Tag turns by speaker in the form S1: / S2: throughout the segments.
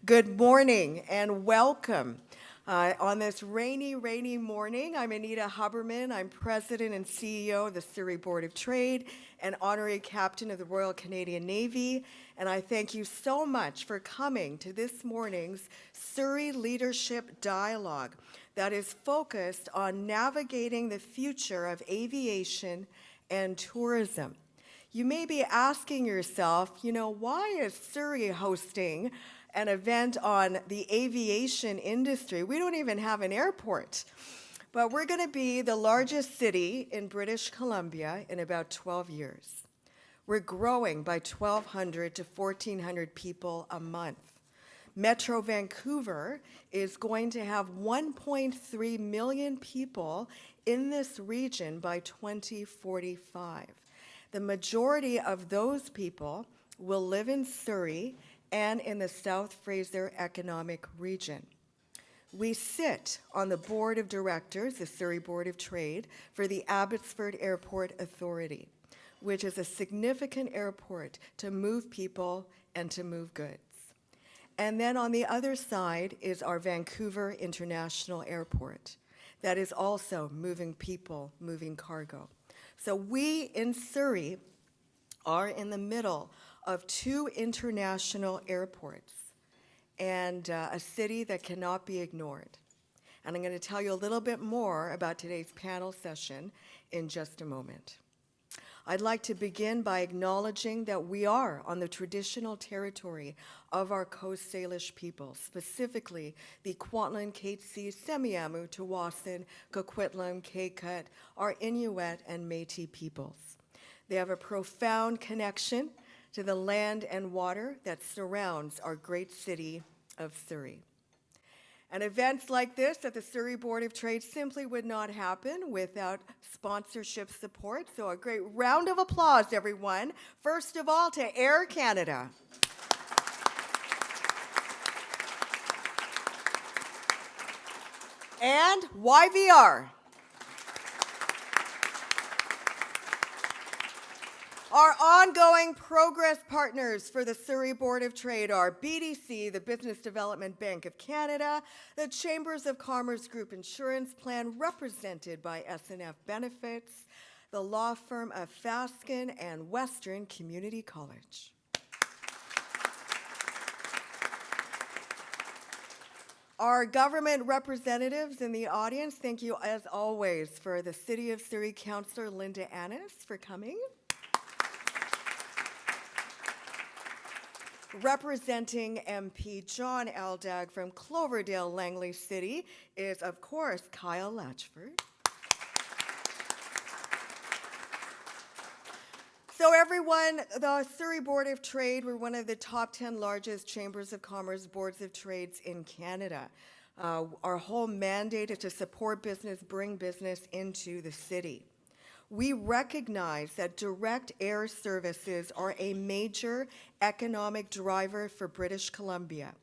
S1: Good morning and welcome. On this rainy morning, I'm Anita Huberman. I'm President and CEO of the Surrey Board of Trade and Honorary Captain of the Royal Canadian Navy. And I thank you so much for coming to this morning's Surrey Leadership Dialogue that is focused on navigating the future of aviation and tourism. You may be asking yourself, why is Surrey hosting an event on the aviation industry? We don't even have an airport. But we're going to be the largest city in British Columbia in about 12 years. We're growing by 1,200 to 1,400 people a month. Metro Vancouver is going to have 1.3 million people in this region by 2045. The majority of those people will live in Surrey and in the South Fraser Economic Region. We sit on the board of directors, the Surrey Board of Trade, for the Abbotsford Airport Authority, which is a significant airport to move people and to move goods. And then on the other side is our Vancouver International Airport that is also moving people, moving cargo. So we in Surrey are in the middle of two international airports and a city that cannot be ignored. And I'm going to tell you a little bit more about today's panel session in just a moment. I'd like to begin by acknowledging that we are on the traditional territory of our Coast Salish people, specifically the Kwantlen, Katzie, Semiahmoo, Tsawwassen, Coquitlam, Kaikut, our Inuit and Métis peoples. They have a profound connection to the land and water that surrounds our great city of Surrey. And events like this at the Surrey Board of Trade simply would not happen without sponsorship support. So a great round of applause, everyone. First of all, to Air Canada. And YVR. Our ongoing progress partners for the Surrey Board of Trade are BDC, the Business Development Bank of Canada, the Chambers of Commerce Group Insurance Plan, represented by SNF Benefits, the law firm of Fasken, and Western Community College. Our government representatives in the audience, thank you as always for the City of Surrey Councillor Linda Annis for coming. Representing MP John Aldag from Cloverdale Langley City is, of course, Kyle Latchford. So everyone, the Surrey Board of Trade, we're one of the top 10 largest chambers of commerce boards of trades in Canada. Our whole mandate is to support business, bring business into the city. We recognize that direct air services are a major economic driver for British Columbia.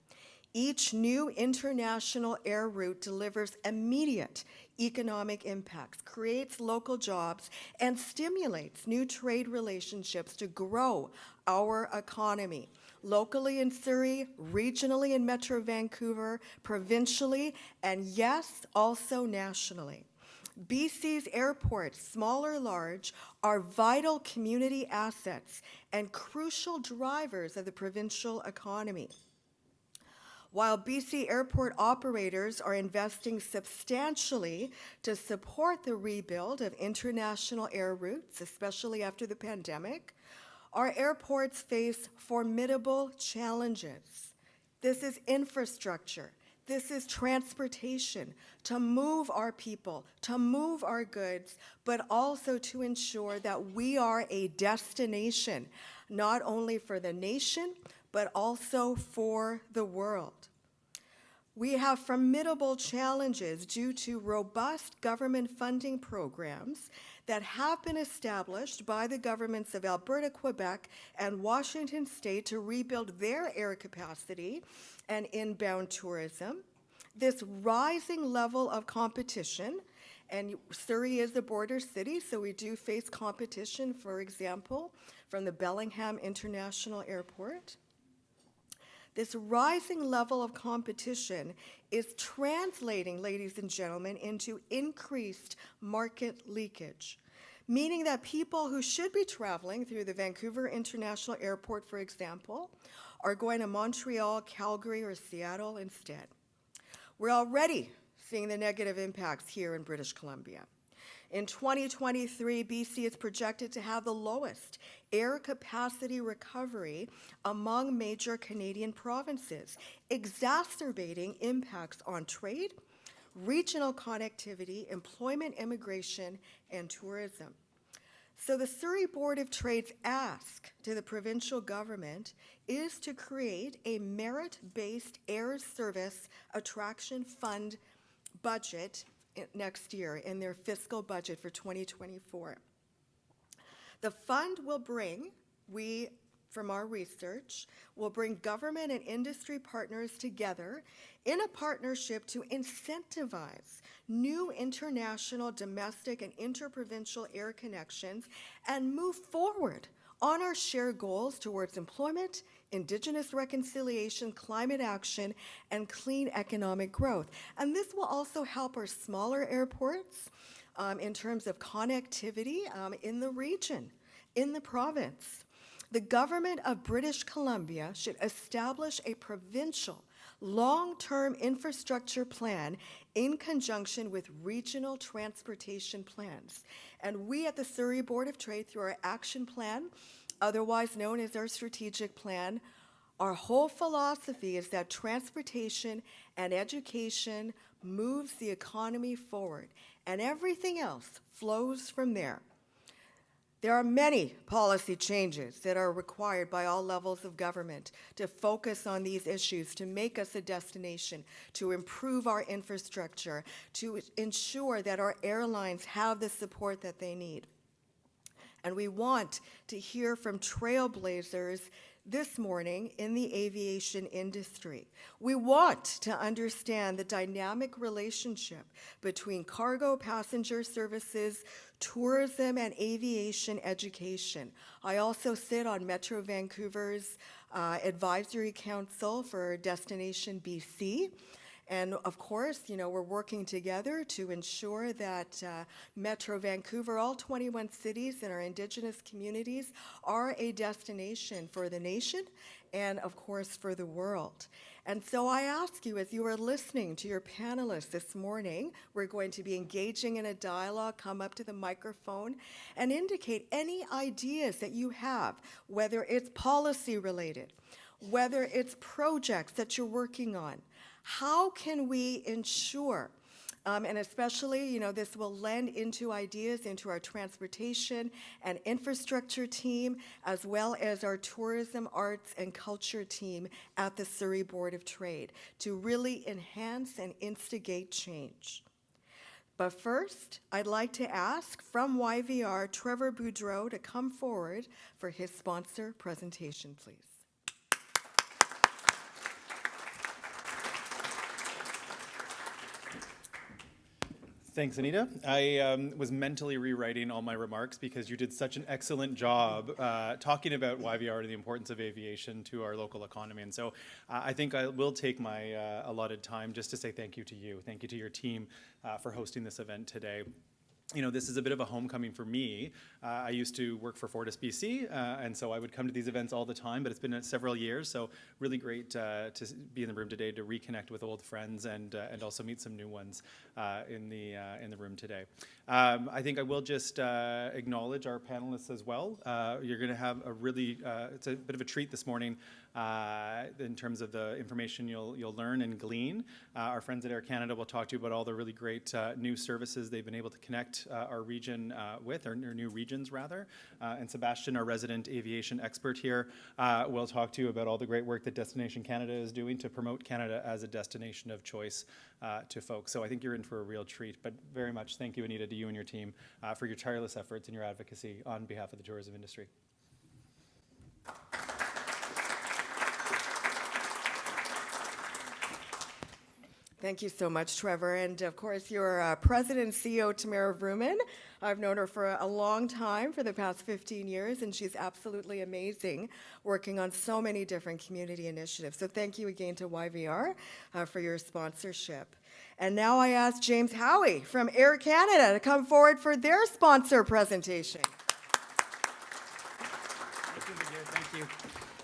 S1: Each new international air route delivers immediate economic impacts, creates local jobs, and stimulates new trade relationships to grow our economy, locally in Surrey, regionally in Metro Vancouver, provincially, and yes, also nationally. BC's airports, small or large, are vital community assets and crucial drivers of the provincial economy. While BC airport operators are investing substantially to support the rebuild of international air routes, especially after the pandemic, our airports face formidable challenges. This is infrastructure. This is transportation, to move our people, to move our goods, but also to ensure that we are a destination, not only for the nation, but also for the world. We have formidable challenges due to robust government funding programs that have been established by the governments of Alberta, Quebec, and Washington State to rebuild their air capacity and inbound tourism. This rising level of competition, and Surrey is a border city, so we do face competition, for example, from the Bellingham International Airport. This rising level of competition is translating, ladies and gentlemen, into increased market leakage, meaning that people who should be traveling through the Vancouver International Airport, for example, are going to Montreal, Calgary, or Seattle instead. We're already seeing the negative impacts here in British Columbia. In 2023, BC is projected to have the lowest air capacity recovery among major Canadian provinces, exacerbating impacts on trade, regional connectivity, employment, immigration, and tourism. So the Surrey Board of Trade's ask to the provincial government is to create a merit-based air service attraction fund budget next year in their fiscal budget for 2024. The fund will bring, from our research, will bring government and industry partners together in a partnership to incentivize new international, domestic, and interprovincial air connections and move forward on our shared goals towards employment, Indigenous reconciliation, climate action, and clean economic growth. And this will also help our smaller airports in terms of connectivity in the region, in the province. The government of British Columbia should establish a provincial long-term infrastructure plan in conjunction with regional transportation plans. And we at the Surrey Board of Trade, through our action plan, otherwise known as our strategic plan, our whole philosophy is that transportation and education moves the economy forward, and everything else flows from there. There are many policy changes that are required by all levels of government to focus on these issues, to make us a destination, to improve our infrastructure, to ensure that our airlines have the support that they need. And we want to hear from trailblazers this morning in the aviation industry. We want to understand the dynamic relationship between cargo passenger services, tourism, and aviation education. I also sit on Metro Vancouver's Advisory Council for Destination BC. And of course, we're working together to ensure that Metro Vancouver, all 21 cities and our Indigenous communities are a destination for the nation and of course for the world. And so I ask you, as you are listening to your panelists this morning, we're going to be engaging in a dialogue. Come up to the microphone and indicate any ideas that you have, whether it's policy related, whether it's projects that you're working on. How can we ensure, and especially, this will lend into ideas into our transportation and infrastructure team, as well as our tourism, arts, and culture team at the Surrey Board of Trade, to really enhance and instigate change. But first, I'd like to ask from YVR, Trevor Boudreau, to come forward for his sponsor presentation, please.
S2: Thanks, Anita. I was mentally rewriting all my remarks because you did such an excellent job talking about YVR and the importance of aviation to our local economy. And so I think I will take my allotted time just to say thank you to you. Thank you to your team for hosting this event today. This is a bit of a homecoming for me. I used to work for Fortis BC, and so I would come to these events all the time, but it's been several years, so really great to be in the room today to reconnect with old friends and also meet some new ones in the room today. I think I will just acknowledge our panelists as well. You're going to have it's a bit of a treat this morning in terms of the information you'll learn and glean. Our friends at Air Canada will talk to you about all the really great new services they've been able to connect our region with, or new regions rather. And Sebastian, our resident aviation expert here, will talk to you about all the great work that Destination Canada is doing to promote Canada as a destination of choice to folks. So I think you're in for a real treat, but very much thank you, Anita, to you and your team for your tireless efforts and your advocacy on behalf of the tourism industry.
S1: Thank you so much, Trevor. And of course, your president and CEO, Tamara Vrooman. I've known her for a long time, for the past 15 years, and she's absolutely amazing, working on so many different community initiatives. So thank you again to YVR for your sponsorship. And now I ask James Howie from Air Canada to come forward for their sponsor presentation.
S3: Thank you.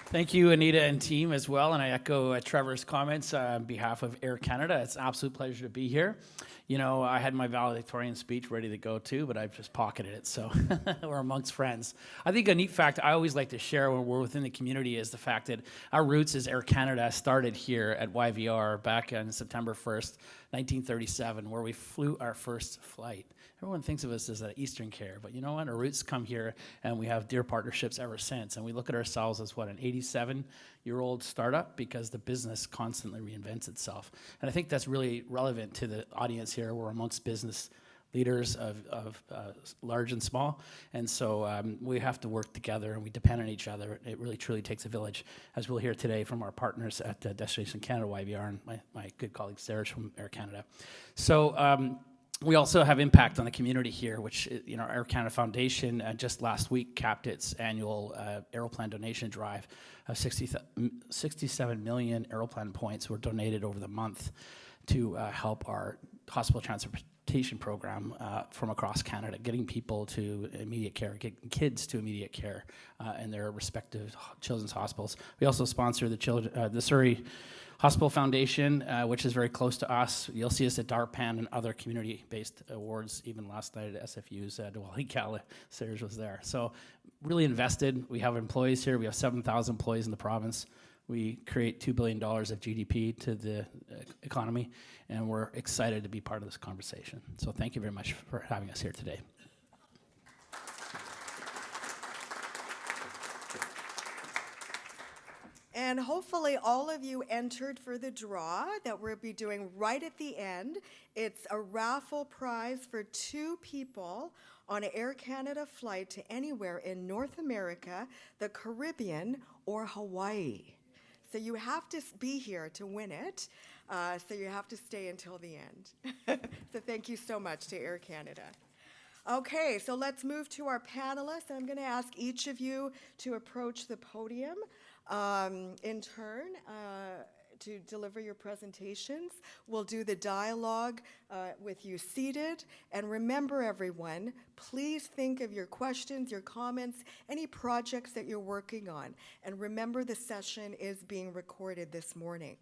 S3: Thank you, Anita and team as well. And I echo Trevor's comments on behalf of Air Canada. It's an absolute pleasure to be here. You know, I had my valedictorian speech ready to go too, but I've just pocketed it, so we're amongst friends. I think a neat fact I always like to share when we're within the community is the fact that our roots as Air Canada started here at YVR back on September 1st, 1937, where we flew our first flight. Everyone thinks of us as an Eastern Care, but you know what? Our roots come here, and we have dear partnerships ever since. And we look at ourselves as, what, an 87-year-old startup, because the business constantly reinvents itself. And I think that's really relevant to the audience here. We're amongst business leaders of large and small, and so we have to work together, and we depend on each other. It really, truly takes a village, as we'll hear today from our partners at Destination Canada YVR and my good colleague Serge from Air Canada. So we also have impact on the community here, which, you know, Air Canada Foundation just last week capped its annual Aeroplan donation drive of 67 million Aeroplan points were donated over the month to help our hospital transportation program from across Canada, getting people to immediate care, getting kids to immediate care in their respective children's hospitals. We also sponsor the Surrey Hospital Foundation, which is very close to us. You'll see us at DARPAN and other community-based awards, even last night at SFU's Diwali Gala. Serge was there. So really invested. We have employees here. We have 7,000 employees in the province. We create $2 billion of GDP to the economy, and we're excited to be part of this conversation. So thank you very much for having us here today.
S1: And hopefully all of you entered for the draw that we'll be doing right at the end. It's a raffle prize for 2 people on an Air Canada flight to anywhere in North America, the Caribbean, or Hawaii. So you have to be here to win it. So you have to stay until the end. So thank you so much to Air Canada. Okay, so let's move to our panelists. I'm going to ask each of you to approach the podium in turn to deliver your presentations. We'll do the dialogue with you seated. And remember, everyone, please think of your questions, your comments, any projects that you're working on. And remember, the session is being recorded this morning.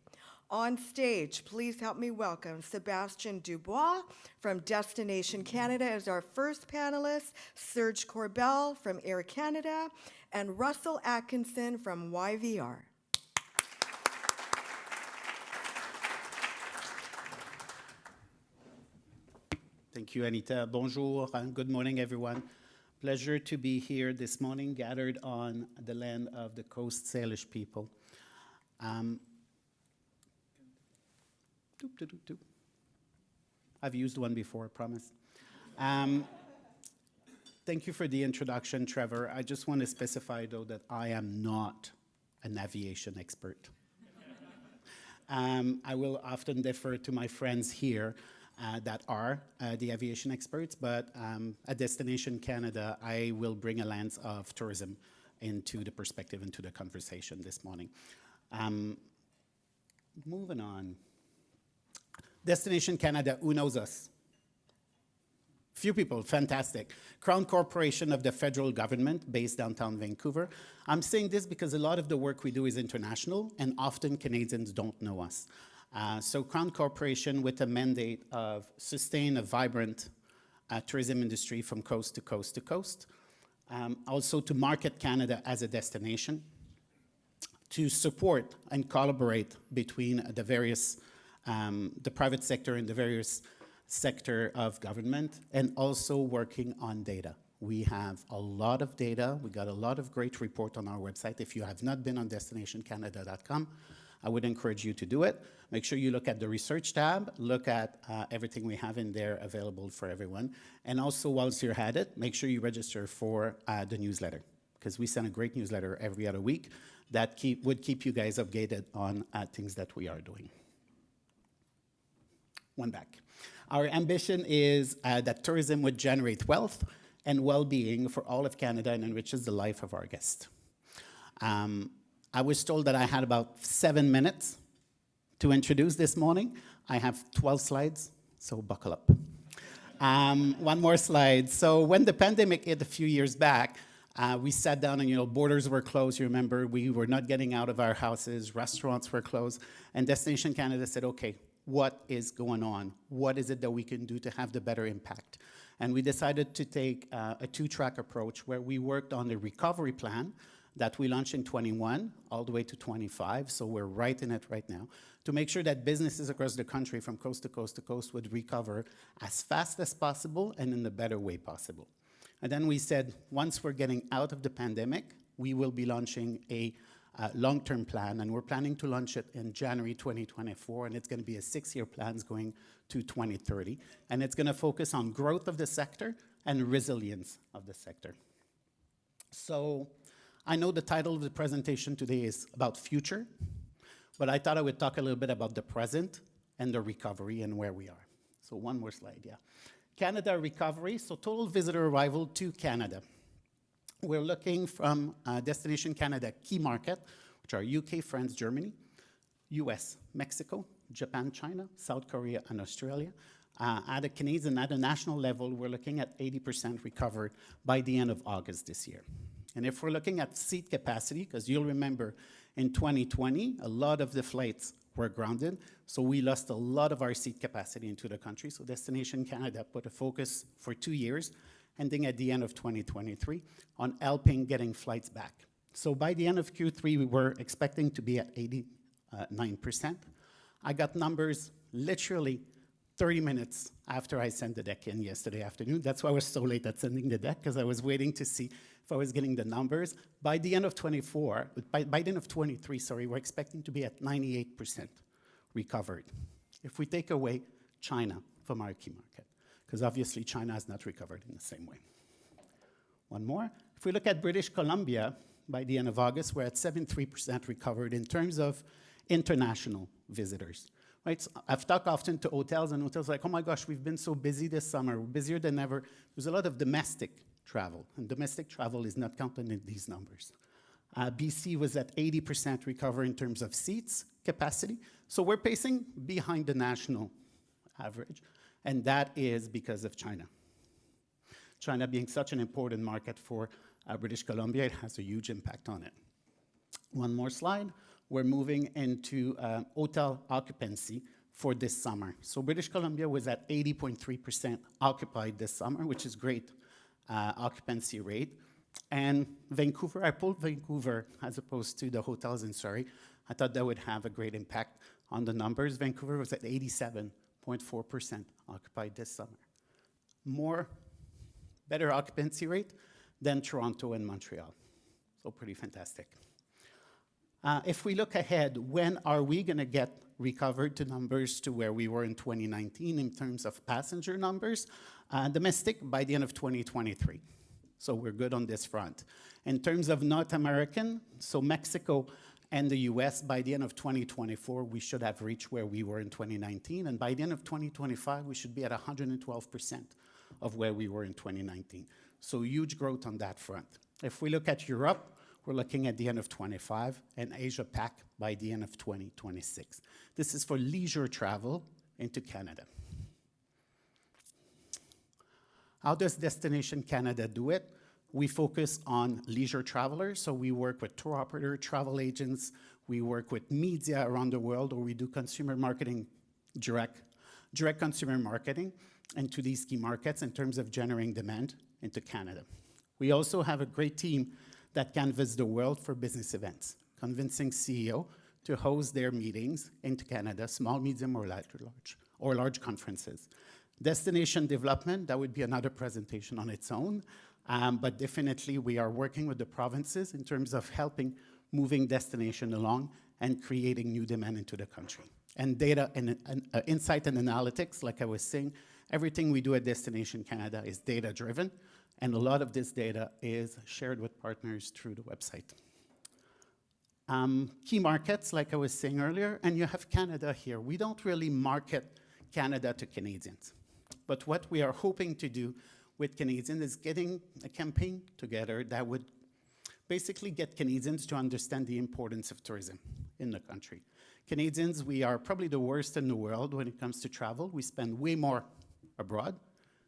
S1: On stage, please help me welcome Sébastien Dubois from Destination Canada as our first panelist, Serge Corbel from Air Canada, and Russell Atkinson from YVR.
S4: Thank you, Anita. Bonjour and good morning, everyone. Pleasure to be here this morning, gathered on the land of the Coast Salish people. I've used one before, I promise. Thank you for the introduction, Trevor. I just want to specify, though, that I am not an aviation expert. I will often defer to my friends here that are the aviation experts, but at Destination Canada, I will bring a lens of tourism into the perspective, into the conversation this morning. Moving on. Destination Canada, who knows us? Few people, fantastic. Crown Corporation of the federal government based downtown Vancouver. I'm saying this because a lot of the work we do is international, and often Canadians don't know us. So Crown Corporation, with a mandate of sustain a vibrant tourism industry from coast to coast to coast. Also to market Canada as a destination, to support and collaborate between the various, the private sector and the various sector of government, and also working on data. We have a lot of data. We got a lot of great report on our website. If you have not been on destinationcanada.com, I would encourage you to do it. Make sure you look at the research tab, look at everything we have in there available for everyone. And also, whilst you're at it, make sure you register for the newsletter, because we send a great newsletter every other week that would keep you guys updated on things that we are doing. one back. Our ambition is that tourism would generate wealth and well-being for all of Canada and enriches the life of our guests. I was told that I had about 7 minutes to introduce this morning. I have 12 slides, so buckle up. One more slide. So when the pandemic hit a few years back, we sat down and, borders were closed. You remember, we were not getting out of our houses. Restaurants were closed. And Destination Canada said, okay, what is going on? What is it that we can do to have the better impact? And we decided to take a two-track approach where we worked on the recovery plan that we launched in 21 all the way to 25, so we're right in it right now, to make sure that businesses across the country from coast to coast to coast would recover as fast as possible and in the better way possible. And then we said, once we're getting out of the pandemic, we will be launching a long-term plan, and we're planning to launch it in January 2024, and it's going to be a 6-year plan going to 2030, and it's going to focus on growth of the sector and resilience of the sector. So I know the title of the presentation today is about future, but I thought I would talk a little bit about the present and the recovery and where we are. So one more slide, yeah. Canada recovery, so total visitor arrival to Canada. We're looking from Destination Canada key market, which are UK, France, Germany, US, Mexico, Japan, China, South Korea, and Australia. At a Canadian, at a national level, we're looking at 80% recovered by the end of August this year. And if we're looking at seat capacity, because you'll remember in 2020, a lot of the flights were grounded, so we lost a lot of our seat capacity into the country. So Destination Canada put a focus for 2 years, ending at the end of 2023, on helping getting flights back. So by the end of Q3, we were expecting to be at 89%. I got numbers literally 30 minutes after I sent the deck in yesterday afternoon. That's why I was so late at sending the deck, because I was waiting to see if I was getting the numbers. By the end of 23, sorry, we're expecting to be at 98% recovered. If we take away China from our key market, because obviously China has not recovered in the same way. One more. If we look at British Columbia, by the end of August, we're at 73% recovered in terms of international visitors. Right? So I've talked often to hotels, and hotels are like, oh my gosh, we've been so busy this summer, we're busier than ever. There's a lot of domestic travel, and domestic travel is not counted in these numbers. BC was at 80% recovery in terms of seats capacity, so we're pacing behind the national average, and that is because of China. China being such an important market for British Columbia, it has a huge impact on it. One more slide. We're moving into hotel occupancy for this summer. So British Columbia was at 80.3% occupied this summer, which is great occupancy rate. And Vancouver, I pulled Vancouver as opposed to the hotels in Surrey. I thought that would have a great impact on the numbers. Vancouver was at 87.4% occupied this summer. Better occupancy rate than Toronto and Montreal. So pretty fantastic. If we look ahead, when are we going to get recovered to numbers to where we were in 2019 in terms of passenger numbers? Domestic by the end of 2023. So we're good on this front. In terms of North American, so Mexico and the US, by the end of 2024, we should have reached where we were in 2019. And by the end of 2025, we should be at 112% of where we were in 2019. So huge growth on that front. If we look at Europe, we're looking at the end of 25, and Asia-Pac by the end of 2026. This is for leisure travel into Canada. How does Destination Canada do it? We focus on leisure travelers, so we work with tour operator, travel agents, we work with media around the world, or we do consumer marketing, direct consumer marketing into these key markets in terms of generating demand into Canada. We also have a great team that canvass the world for business events, convincing CEO to host their meetings into Canada, small, medium, or large conferences. Destination development, that would be another presentation on its own, but definitely we are working with the provinces in terms of helping moving destination along and creating new demand into the country. And data and insight and analytics, like I was saying, everything we do at Destination Canada is data-driven, and a lot of this data is shared with partners through the website. Key markets, like I was saying earlier, and you have Canada here. We don't really market Canada to Canadians. But what we are hoping to do with Canadians is getting a campaign together that would basically get Canadians to understand the importance of tourism in the country. Canadians, we are probably the worst in the world when it comes to travel. We spend way more abroad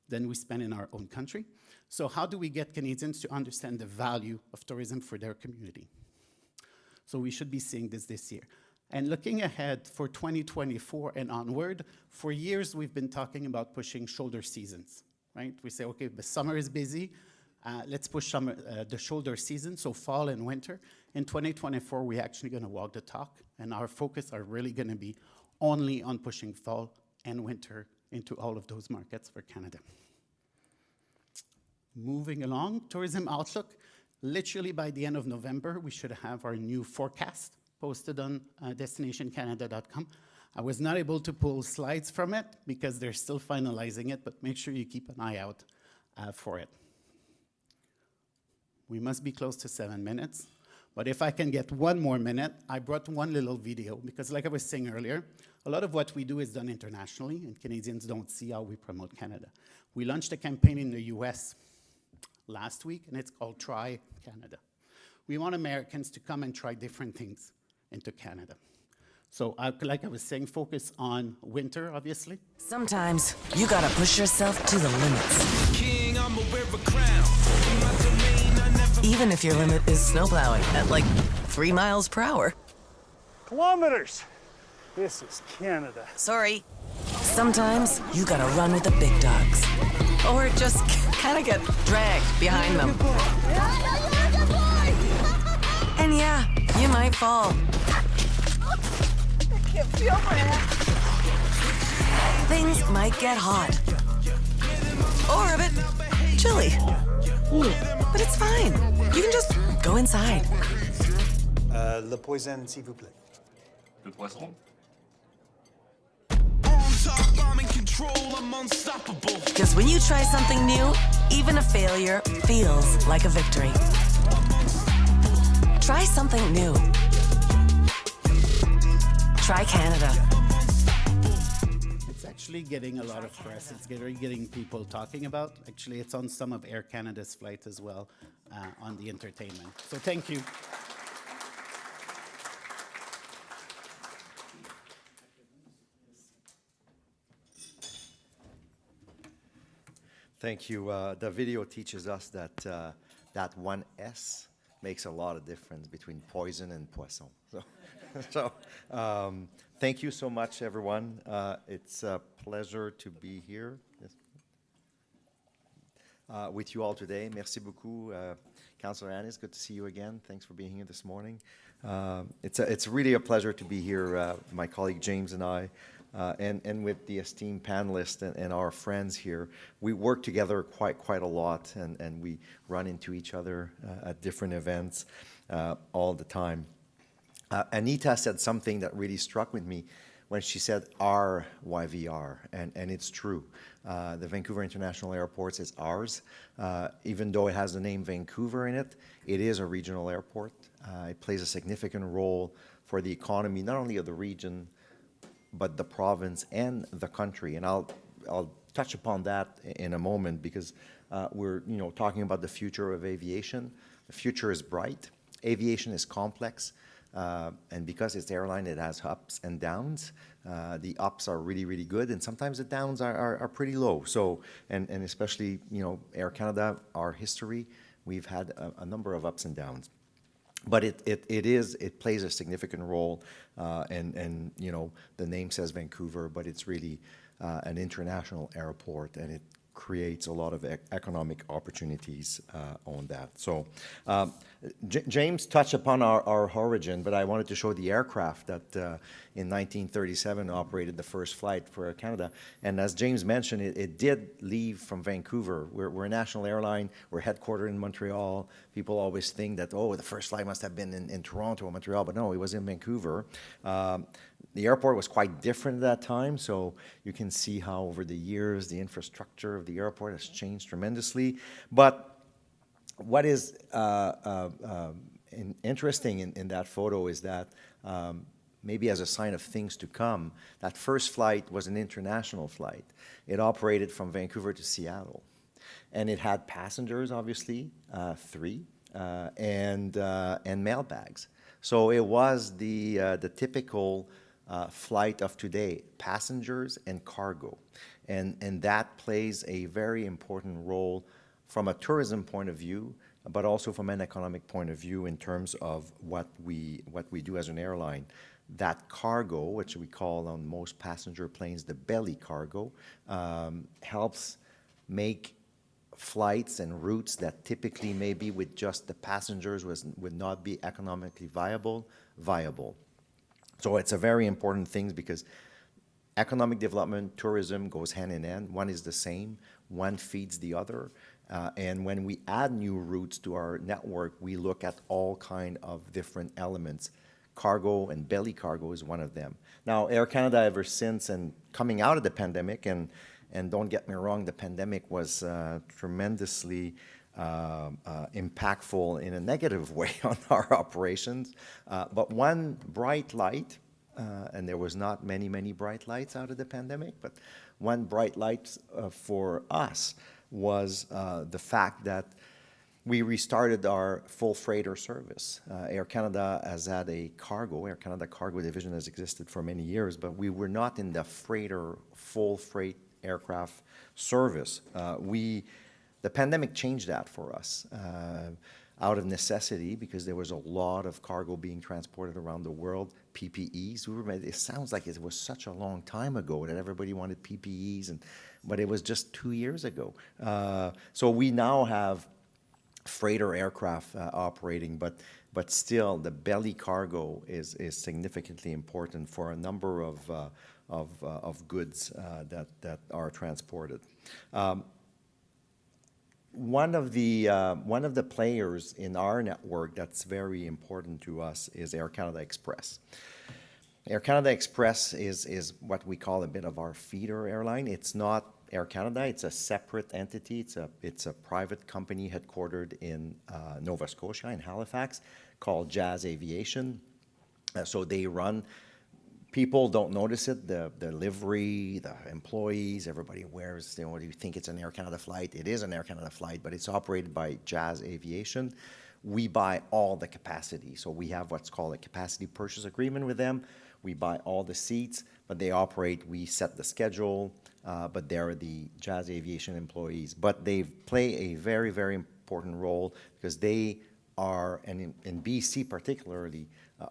S4: than we spend in our own country. So how do we get Canadians to understand the value of tourism for their community? So we should be seeing this year. And looking ahead for 2024 and onward, for years we've been talking about pushing shoulder seasons, right? We say, okay, the summer is busy, let's push the shoulder season, so fall and winter. In 2024, we're actually gonna walk the talk, and our focus are really gonna be only on pushing fall and winter into all of those markets for Canada. Moving along, tourism outlook. Literally by the end of November, we should have our new forecast posted on destinationcanada.com. I was not able to pull slides from it because they're still finalizing it, but make sure you keep an eye out for it. We must be close to 7 minutes, but if I can get 1 more minute, I brought one little video because like I was saying earlier, a lot of what we do is done internationally and Canadians don't see how we promote Canada. We launched a campaign in the US last week and it's called Try Canada. We want Americans to come and try different things into Canada. So like I was saying, focus on winter, obviously.
S5: Sometimes you gotta push yourself to the limits.
S6: King, I'ma wear a crown. In my domain, I never
S5: Even if your limit is snowplowing at like 3 miles per hour.
S7: Kilometers. This is Canada.
S5: Sorry. Sometimes you gotta run with the big dogs. Or just kinda get dragged behind them. And yeah, you might fall. Things might get hot. Or a bit chilly. But it's fine. You can just go inside.
S8: Le poison, s'il vous plaît.
S9: Le poisson?
S6: on top, I'm in control, I'm unstoppable.
S5: Because when you try something new, even a failure feels like a victory. Try something new. Try Canada.
S4: It's actually getting a lot of press. It's getting people talking about. Actually, it's on some of Air Canada's flights as well on the entertainment. So thank you.
S8: Thank you. The video teaches us that that one S makes a lot of difference between poison and poisson. So, thank you so much, everyone. It's a pleasure to be here with you all today. Merci beaucoup, Councillor Annis. Good to see you again. Thanks for being here this morning. It's really a pleasure to be here, my colleague James and I, and with the esteemed panelists and our friends here. We work together quite a lot, and we run into each other at different events all the time. Anita said something that really struck with me when she said our YVR, and it's true. The Vancouver International Airport is ours. Even though it has the name Vancouver in it, it is a regional airport. It plays a significant role for the economy, not only of the region, but the province and the country. And I'll touch upon that in a moment because we're talking about the future of aviation. The future is bright. Aviation is complex. And because it's airline, it has ups and downs. The ups are really good, and sometimes the downs are pretty low. So, and especially, Air Canada, our history, we've had a number of ups and downs. But it plays a significant role, and the name says Vancouver, but it's really an international airport, and it creates a lot of economic opportunities on that. So James touched upon our origin, but I wanted to show the aircraft that in 1937 operated the first flight for Air Canada. And as James mentioned, it did leave from Vancouver. We're a national airline. We're headquartered in Montreal. People always think that, the first flight must have been in Toronto or Montreal, but no, it was in Vancouver. The airport was quite different at that time, so you can see how over the years the infrastructure of the airport has changed tremendously. But what is interesting in that photo is that maybe as a sign of things to come, that first flight was an international flight. It operated from Vancouver to Seattle. And it had passengers, obviously, 3, and mail bags. So it was the typical flight of today, passengers and cargo. And that plays a very important role from a tourism point of view, but also from an economic point of view in terms of what we do as an airline. That cargo, which we call on most passenger planes the belly cargo, helps make flights and routes that typically maybe with just the passengers would not be economically viable. So it's a very important thing because economic development, tourism goes hand in hand. One is the same, one feeds the other. And when we add new routes to our network, we look at all kind of different elements. Cargo and belly cargo is one of them. Now, Air Canada ever since and coming out of the pandemic, and don't get me wrong, the pandemic was tremendously impactful in a negative way on our operations. But one bright light, and there was not many bright lights out of the pandemic, but one bright light for us was the fact that we restarted our full freighter service. Air Canada has had a cargo, Air Canada Cargo Division has existed for many years, but we were not in the freighter, full freight aircraft service. The pandemic changed that for us out of necessity because there was a lot of cargo being transported around the world, PPEs. It sounds like it was such a long time ago that everybody wanted PPEs, but it was just 2 years ago. So we now have freighter aircraft operating, but still the belly cargo is significantly important for a number of goods that are transported. One of the players in our network that's very important to us is Air Canada Express. Air Canada Express is what we call a bit of our feeder airline. It's not Air Canada, it's a separate entity. It's a private company headquartered in Nova Scotia, in Halifax, called Jazz Aviation. So they run. People don't notice it, the livery, the employees, everybody wears, you think it's an Air Canada flight. It is an Air Canada flight, but it's operated by Jazz Aviation. We buy all the capacity. So we have what's called a capacity purchase agreement with them. We buy all the seats, but they operate, we set the schedule, but they're the Jazz Aviation employees. But they play a very, very important role because they are, and in BC particularly,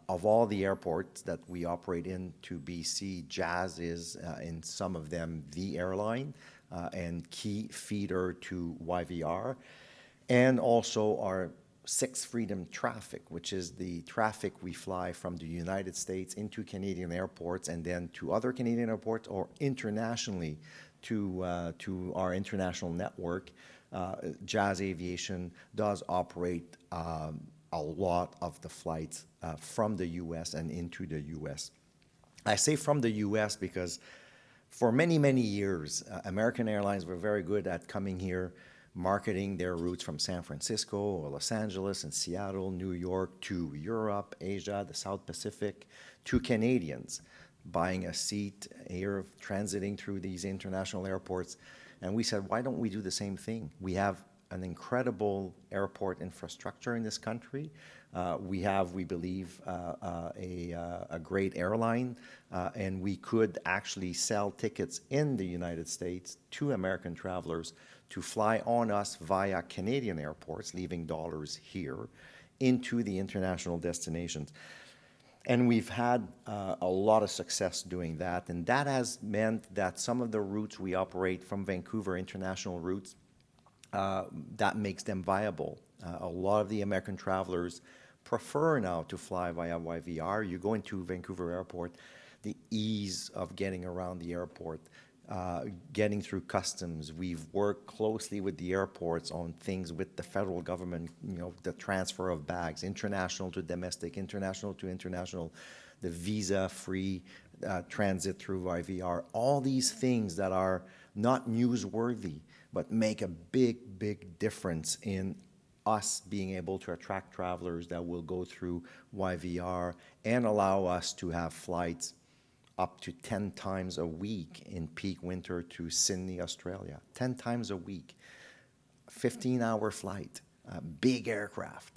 S8: of all the airports that we operate in to BC, Jazz is, in some of them, the airline and key feeder to YVR, and also our Sixth Freedom traffic, which is the traffic we fly from the United States into Canadian airports and then to other Canadian airports or internationally to our international network. Jazz Aviation does operate a lot of the flights from the U.S. and into the U.S. I say from the U.S. because for many years, American Airlines were very good at coming here, marketing their routes from San Francisco or Los Angeles and Seattle, New York, to Europe, Asia, the South Pacific, to Canadians, buying a seat, air transiting through these international airports. And we said, why don't we do the same thing? We have an incredible airport infrastructure in this country. We have, we believe, a great airline, and we could actually sell tickets in the United States to American travelers to fly on us via Canadian airports, leaving dollars here, into the international destinations. And we've had a lot of success doing that, and that has meant that some of the routes we operate from Vancouver, international routes, that makes them viable. A lot of the American travelers prefer now to fly via YVR. You go into Vancouver Airport, the ease of getting around the airport, getting through customs. We've worked closely with the airports on things with the federal government, the transfer of bags, international to domestic, international to international, the visa-free transit through YVR. All these things that are not newsworthy, but make a big difference in us being able to attract travelers that will go through YVR and allow us to have flights up to 10 times a week in peak winter to Sydney, Australia. 10 times a week. 15-hour flight, big aircraft.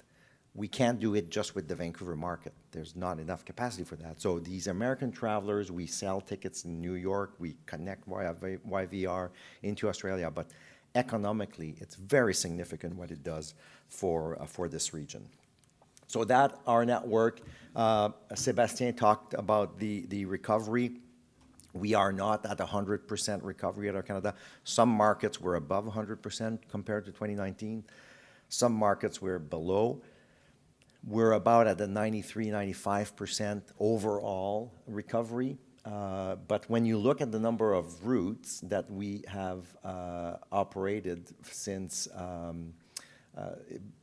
S8: We can't do it just with the Vancouver market. There's not enough capacity for that. So these American travelers, we sell tickets in New York, we connect via YVR into Australia, but economically, it's very significant what it does for this region. So that, our network, Sébastien talked about the recovery. We are not at 100% recovery at Air Canada. Some markets were above 100% compared to 2019. Some markets were below. We're about at the 93-95% overall recovery. But when you look at the number of routes that we have operated since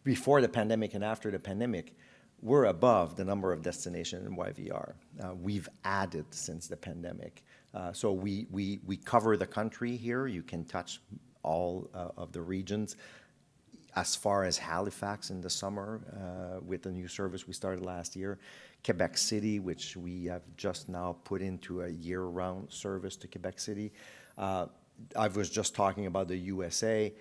S8: before the pandemic and after the pandemic, we're above the number of destinations in YVR. We've added since the pandemic. So we cover the country here. You can touch all of the regions. As far as Halifax in the summer, with the new service we started last year, Quebec City, which we have just now put into a year-round service to Quebec City. I was just talking about the USA.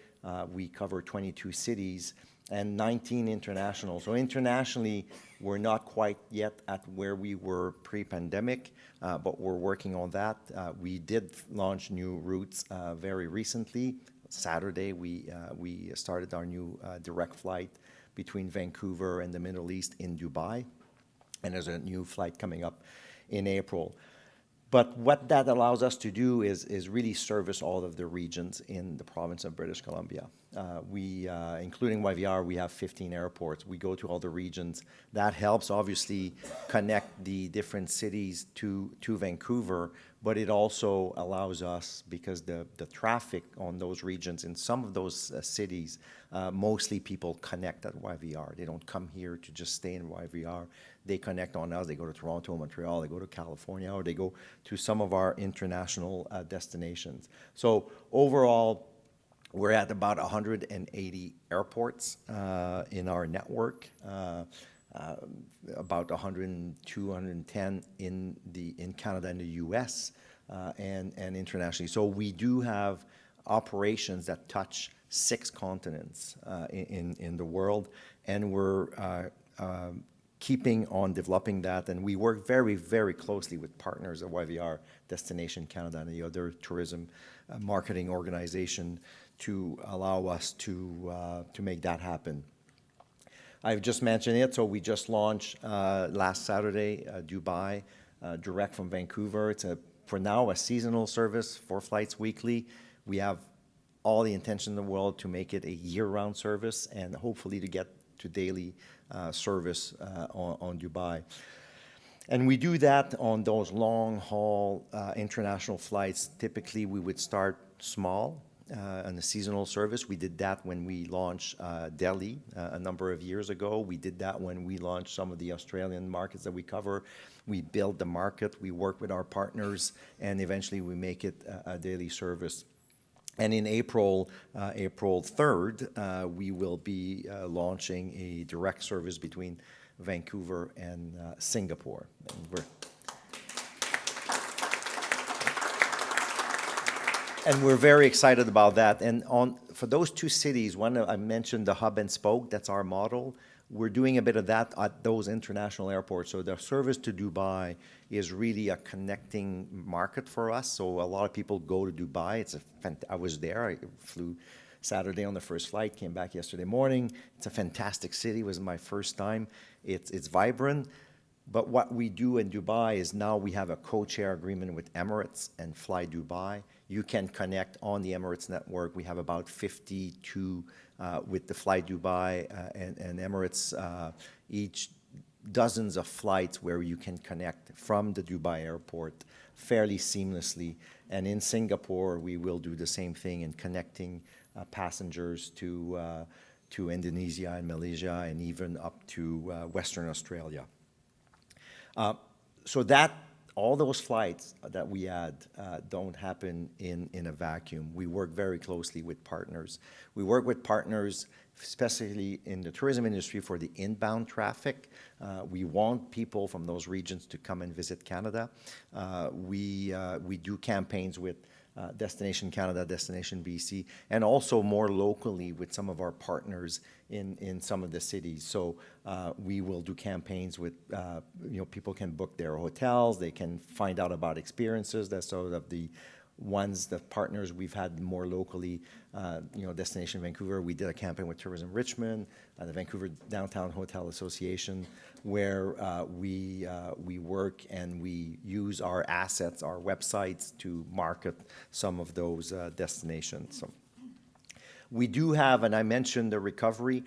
S8: We cover 22 cities and 19 international. So internationally, we're not quite yet at where we were pre-pandemic, but we're working on that. We did launch new routes very recently. Saturday, we started our new direct flight between Vancouver and the Middle East in Dubai, and there's a new flight coming up in April. But what that allows us to do is really service all of the regions in the province of British Columbia. Including YVR, we have 15 airports. We go to all the regions. That helps, obviously, connect the different cities to Vancouver, but it also allows us, because the traffic on those regions, in some of those cities, mostly people connect at YVR. They don't come here to just stay in YVR. They connect on us. They go to Toronto, Montreal, they go to California, or they go to some of our international destinations. So overall, we're at about 180 airports in our network, about 102, 110 in Canada and the US, and internationally. So we do have operations that touch 6 continents in the world, and we're keeping on developing that. And we work very, very closely with partners at YVR, Destination Canada, and the other tourism marketing organization to allow us to make that happen. I've just mentioned it, so we just launched last Saturday, Dubai, direct from Vancouver. It's for now a seasonal service, 4 flights weekly. We have all the intention in the world to make it a year-round service and hopefully to get to daily service on Dubai. And we do that on those long-haul international flights. Typically, we would start small on the seasonal service. We did that when we launched Delhi a number of years ago. We did that when we launched some of the Australian markets that we cover. We build the market, we work with our partners, and eventually we make it a daily service. And in April 3rd, we will be launching a direct service between Vancouver and Singapore. And we're very excited about that. And for those 2 cities, one I mentioned the hub and spoke, that's our model. We're doing a bit of that at those international airports. So the service to Dubai is really a connecting market for us. So a lot of people go to Dubai. I was there. I flew Saturday on the first flight, came back yesterday morning. It's a fantastic city. It was my first time. It's vibrant. But what we do in Dubai is now we have a co-chair agreement with Emirates and Fly Dubai. You can connect on the Emirates network. We have about 52 with the Fly Dubai and Emirates, each dozens of flights where you can connect from the Dubai airport fairly seamlessly. And in Singapore, we will do the same thing in connecting passengers to Indonesia and Malaysia and even up to Western Australia. So that all those flights that we add don't happen in a vacuum. We work very closely with partners. We work with partners, especially in the tourism industry, for the inbound traffic. We want people from those regions to come and visit Canada. We do campaigns with Destination Canada, Destination BC, and also more locally with some of our partners in some of the cities. So we will do campaigns with, people can book their hotels, they can find out about experiences. That's sort of the partners we've had more locally, Destination Vancouver. We did a campaign with Tourism Richmond, the Vancouver Downtown Hotel Association, where we work and we use our assets, our websites, to market some of those destinations. So we do have, and I mentioned the recovery,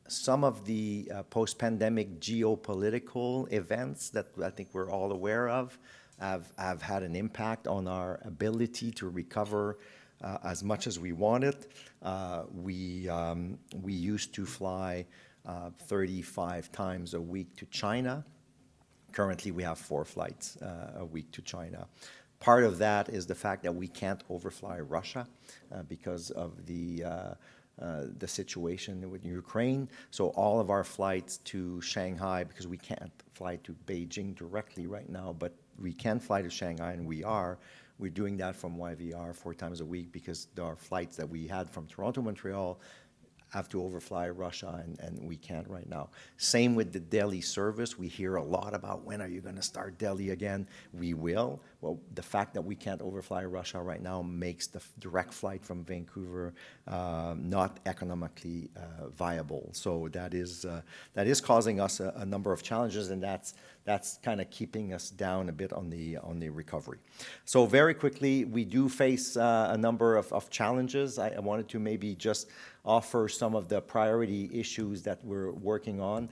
S8: some of the post-pandemic geopolitical events that I think we're all aware of have had an impact on our ability to recover as much as we wanted. We used to fly 35 times a week to China. Currently, we have 4 flights a week to China. Part of that is the fact that we can't overfly Russia because of the situation with Ukraine. So all of our flights to Shanghai, because we can't fly to Beijing directly right now, but we can fly to Shanghai, and we're doing that from YVR 4 times a week, because our flights that we had from Toronto, Montreal, have to overfly Russia, and we can't right now. Same with the Delhi service. We hear a lot about, when are you going to start Delhi again? We will. Well, the fact that we can't overfly Russia right now makes the direct flight from Vancouver not economically viable. So that is causing us a number of challenges, and that's kind of keeping us down a bit on the recovery. So very quickly, we do face a number of challenges. I wanted to maybe just offer some of the priority issues that we're working on.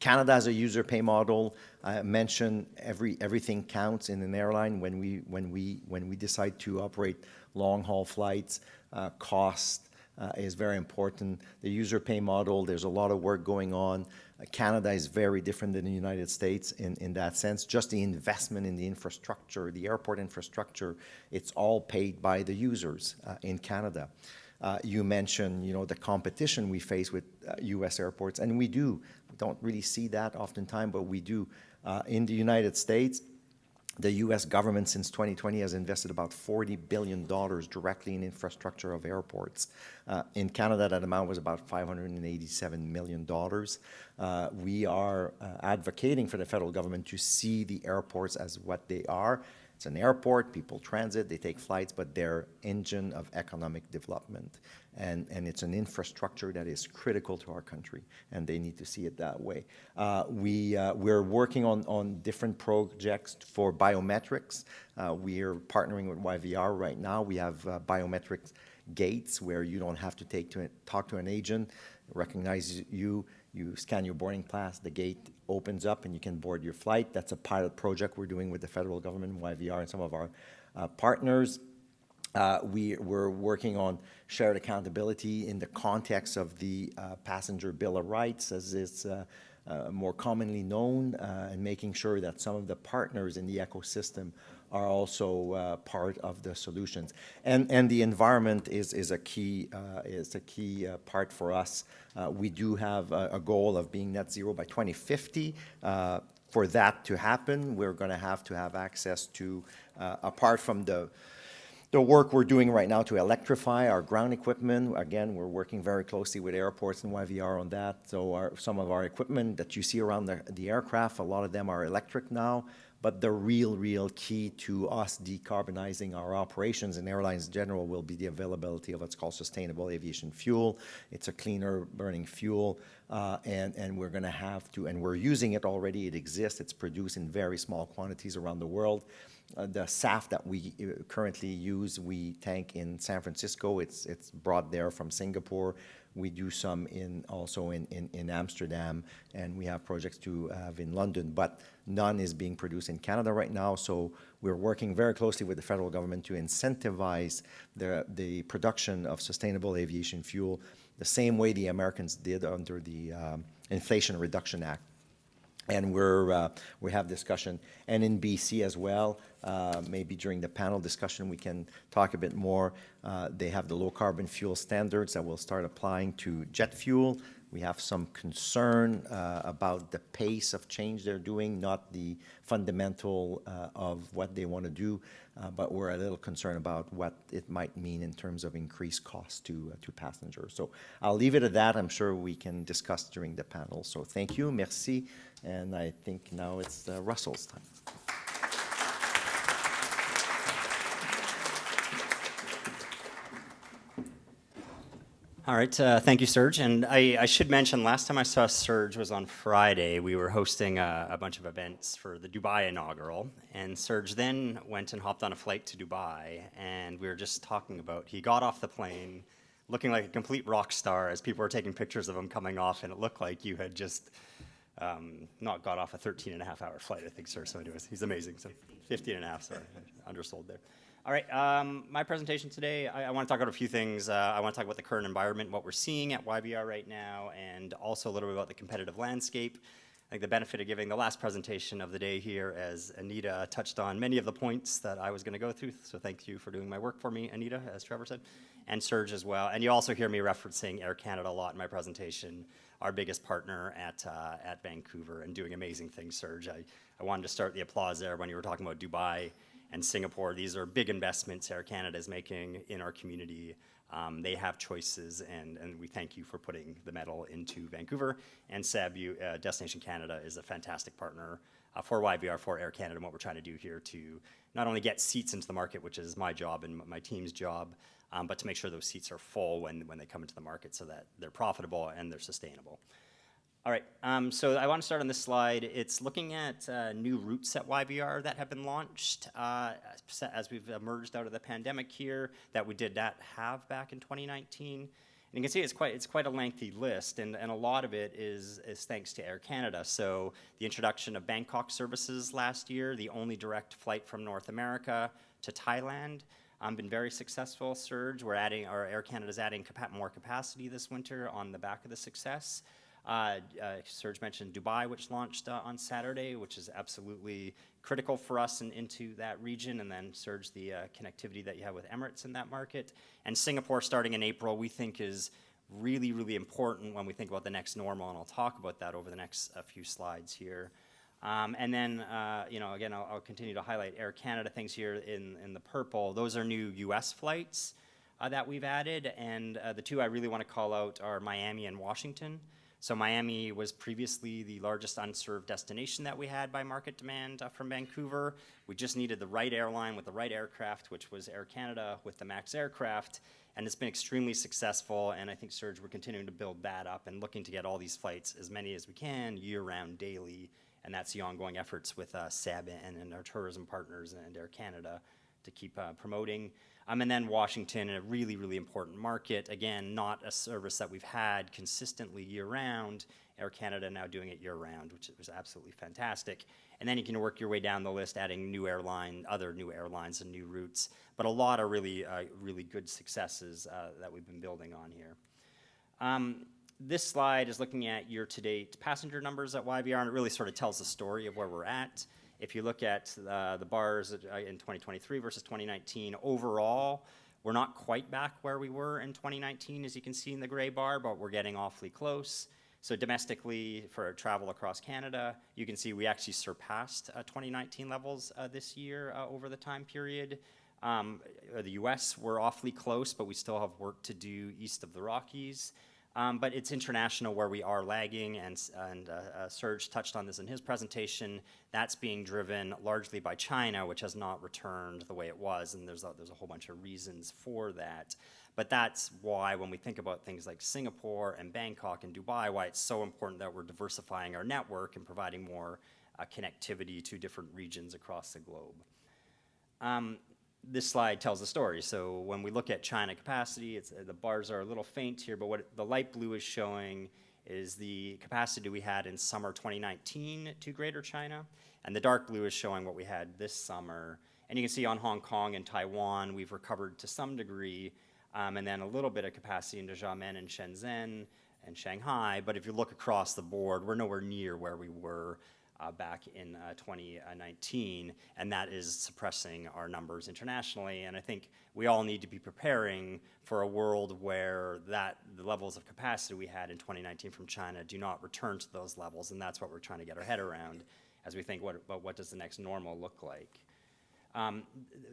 S8: Canada has a user pay model. I mentioned everything counts in an airline. When we decide to operate long-haul flights, cost is very important. The user pay model, there's a lot of work going on. Canada is very different than the United States in that sense. Just the investment in the infrastructure, the airport infrastructure, it's all paid by the users in Canada. You mentioned, the competition we face with U.S. airports, and we do. We don't really see that oftentimes, but we do. In the United States, the U.S. government since 2020 has invested about $40 billion directly in infrastructure of airports. In Canada, that amount was about $587 million. We are advocating for the federal government to see the airports as what they are. It's an airport, people transit, they take flights, but they're engine of economic development. And it's an infrastructure that is critical to our country, and they need to see it that way. We're working on different projects for biometrics. We are partnering with YVR right now. We have biometrics gates where you don't have to talk to an agent, recognize you scan your boarding pass, the gate opens up, and you can board your flight. That's a pilot project we're doing with the federal government, YVR, and some of our partners. We're working on shared accountability in the context of the Passenger Bill of Rights, as it's more commonly known, and making sure that some of the partners in the ecosystem are also part of the solutions. And the environment is a key part for us. We do have a goal of being net zero by 2050. For that to happen, we're going to have access to, apart from the work we're doing right now to electrify our ground equipment. Again, we're working very closely with airports and YVR on that. So some of our equipment that you see around the aircraft, a lot of them are electric now. But the real key to us decarbonizing our operations and airlines in general will be the availability of what's called sustainable aviation fuel. It's a cleaner burning fuel, and we're going to have to, and we're using it already. It exists. It's produced in very small quantities around the world. The SAF that we currently use, we tank in San Francisco. It's brought there from Singapore. We do some also in Amsterdam, and we have projects to have in London, but none is being produced in Canada right now. So we're working very closely with the federal government to incentivize the production of sustainable aviation fuel the same way the Americans did under the Inflation Reduction Act. And we have discussion, and in BC as well. Maybe during the panel discussion we can talk a bit more. They have the low carbon fuel standards that will start applying to jet fuel. We have some concern about the pace of change they're doing, not the fundamental of what they want to do, but we're a little concerned about what it might mean in terms of increased costs to passengers. So I'll leave it at that. I'm sure we can discuss during the panel. So thank you, merci, and I think now it's Russell's time.
S9: All right, thank you, Serge. And I should mention, last time I saw Serge was on Friday. We were hosting a bunch of events for the Dubai inaugural, and Serge then went and hopped on a flight to Dubai, and we were just talking about, he got off the plane looking like a complete rock star as people were taking pictures of him coming off, and it looked like you had just not got off a 13-and-a-half-hour flight, I think, sir. So anyways, he's amazing. So 15 and a half, sorry, undersold there. All right, my presentation today, I want to talk about a few things. I want to talk about the current environment, what we're seeing at YVR right now, and also a little bit about the competitive landscape. I think the benefit of giving the last presentation of the day here, as Anita touched on many of the points that I was going to go through, so thank you for doing my work for me, Anita, as Trevor said, and Serge as well. And you also hear me referencing Air Canada a lot in my presentation, our biggest partner at Vancouver, and doing amazing things, Serge. I wanted to start the applause there when you were talking about Dubai and Singapore. These are big investments Air Canada is making in our community. They have choices, and we thank you for putting the metal into Vancouver. And Seb, Destination Canada is a fantastic partner for YVR, for Air Canada, and what we're trying to do here to not only get seats into the market, which is my job and my team's job, but to make sure those seats are full when they come into the market so that they're profitable and they're sustainable. All right, so I want to start on this slide. It's looking at new routes at YVR that have been launched as we've emerged out of the pandemic here, that we did not have back in 2019. And you can see it's quite a lengthy list, and a lot of it is thanks to Air Canada. So the introduction of Bangkok services last year, the only direct flight from North America to Thailand, been very successful. Surge, Air Canada's adding more capacity this winter on the back of the success. Serge mentioned Dubai, which launched on Saturday, which is absolutely critical for us into that region. And then Serge, the connectivity that you have with Emirates in that market. And Singapore starting in April, we think is really, really important when we think about the next normal, and I'll talk about that over the next few slides here. And then, again, I'll continue to highlight Air Canada things here in the purple. Those are new US flights that we've added, and the two I really want to call out are Miami and Washington. So Miami was previously the largest unserved destination that we had by market demand from Vancouver. We just needed the right airline with the right aircraft, which was Air Canada with the MAX aircraft, and it's been extremely successful, and I think, Serge, we're continuing to build that up and looking to get all these flights, as many as we can, year-round, daily, and that's the ongoing efforts with SEB and our tourism partners and Air Canada to keep promoting. And then Washington, a really, really important market. Again, not a service that we've had consistently year-round. Air Canada now doing it year-round, which was absolutely fantastic. And then you can work your way down the list, adding other new airlines and new routes. But a lot of really, really good successes that we've been building on here. This slide is looking at year-to-date passenger numbers at YVR, and it really sort of tells the story of where we're at. If you look at the bars in 2023 versus 2019, overall, we're not quite back where we were in 2019, as you can see in the gray bar, but we're getting awfully close. So domestically, for travel across Canada, you can see we actually surpassed 2019 levels this year over the time period. The US, we're awfully close, but we still have work to do east of the Rockies. But it's international where we are lagging, and Serge touched on this in his presentation. That's being driven largely by China, which has not returned the way it was, and there's a whole bunch of reasons for that. But that's why when we think about things like Singapore and Bangkok and Dubai, why it's so important that we're diversifying our network and providing more connectivity to different regions across the globe. This slide tells the story. So when we look at China capacity, the bars are a little faint here, but what the light blue is showing is the capacity we had in summer 2019 to Greater China, and the dark blue is showing what we had this summer. And you can see on Hong Kong and Taiwan, we've recovered to some degree, and then a little bit of capacity into Xiamen and Shenzhen, and Shanghai. But if you look across the board, we're nowhere near where we were back in 2019, and that is suppressing our numbers internationally. And I think we all need to be preparing for a world where the levels of capacity we had in 2019 from China do not return to those levels, and that's what we're trying to get our head around as we think what does the next normal look like.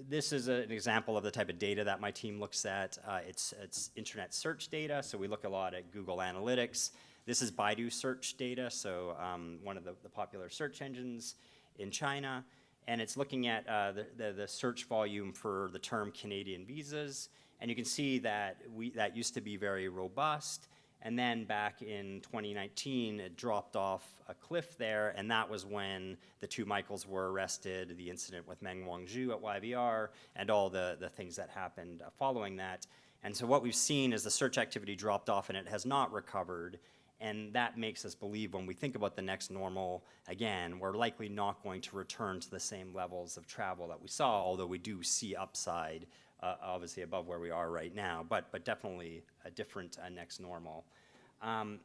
S9: This is an example of the type of data that my team looks at. It's internet search data, so we look a lot at Google Analytics. This is Baidu search data, so one of the popular search engines in China. And it's looking at the search volume for the term Canadian visas. And you can see that that used to be very robust. And then back in 2019, it dropped off a cliff there, and that was when the two Michaels were arrested, the incident with Meng Wanzhou at YVR, and all the things that happened following that. And so what we've seen is the search activity dropped off, and it has not recovered. And that makes us believe when we think about the next normal, again, we're likely not going to return to the same levels of travel that we saw, although we do see upside, obviously above where we are right now, but definitely a different next normal. And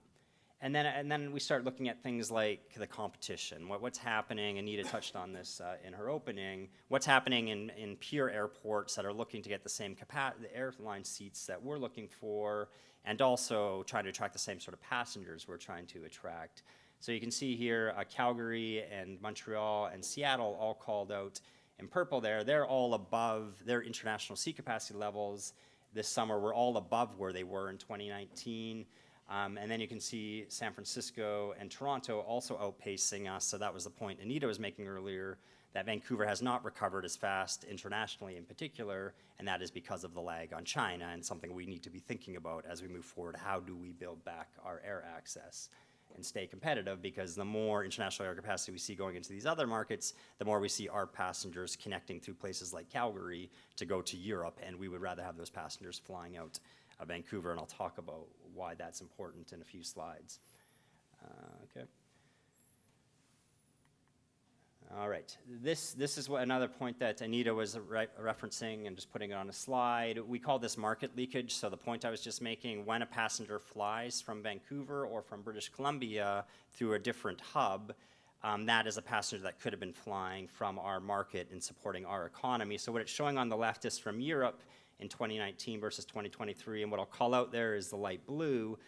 S9: then we start looking at things like the competition. What's happening, Anita touched on this in her opening, what's happening in peer airports that are looking to get the same the airline seats that we're looking for, and also trying to attract the same sort of passengers we're trying to attract. So you can see here Calgary and Montreal and Seattle all called out in purple there. They're all above their international seat capacity levels this summer. We're all above where they were in 2019. And then you can see San Francisco and Toronto also outpacing us. So that was the point Anita was making earlier, that Vancouver has not recovered as fast internationally in particular, and that is because of the lag on China, and something we need to be thinking about as we move forward. How do we build back our air access and stay competitive? Because the more international air capacity we see going into these other markets, the more we see our passengers connecting through places like Calgary to go to Europe, and we would rather have those passengers flying out of Vancouver, and I'll talk about why that's important in a few slides. Okay. All right, this is another point that Anita was referencing and just putting it on a slide. We call this market leakage. So the point I was just making, when a passenger flies from Vancouver or from British Columbia through a different hub, that is a passenger that could have been flying from our market and supporting our economy. So what it's showing on the left is from Europe in 2019 versus 2023, and what I'll call out there is the light blue.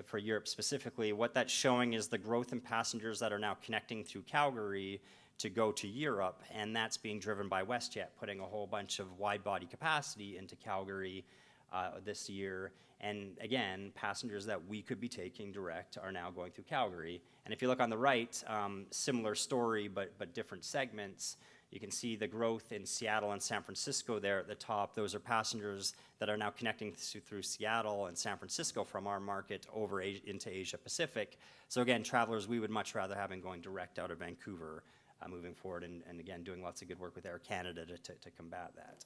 S9: For Europe specifically, what that's showing is the growth in passengers that are now connecting through Calgary to go to Europe, and that's being driven by WestJet putting a whole bunch of wide-body capacity into Calgary this year. And again, passengers that we could be taking direct are now going through Calgary. And if you look on the right, similar story, but different segments. You can see the growth in Seattle and San Francisco there at the top. Those are passengers that are now connecting through Seattle and San Francisco from our market over into Asia Pacific. So again, travelers we would much rather have going direct out of Vancouver moving forward, and again, doing lots of good work with Air Canada to combat that.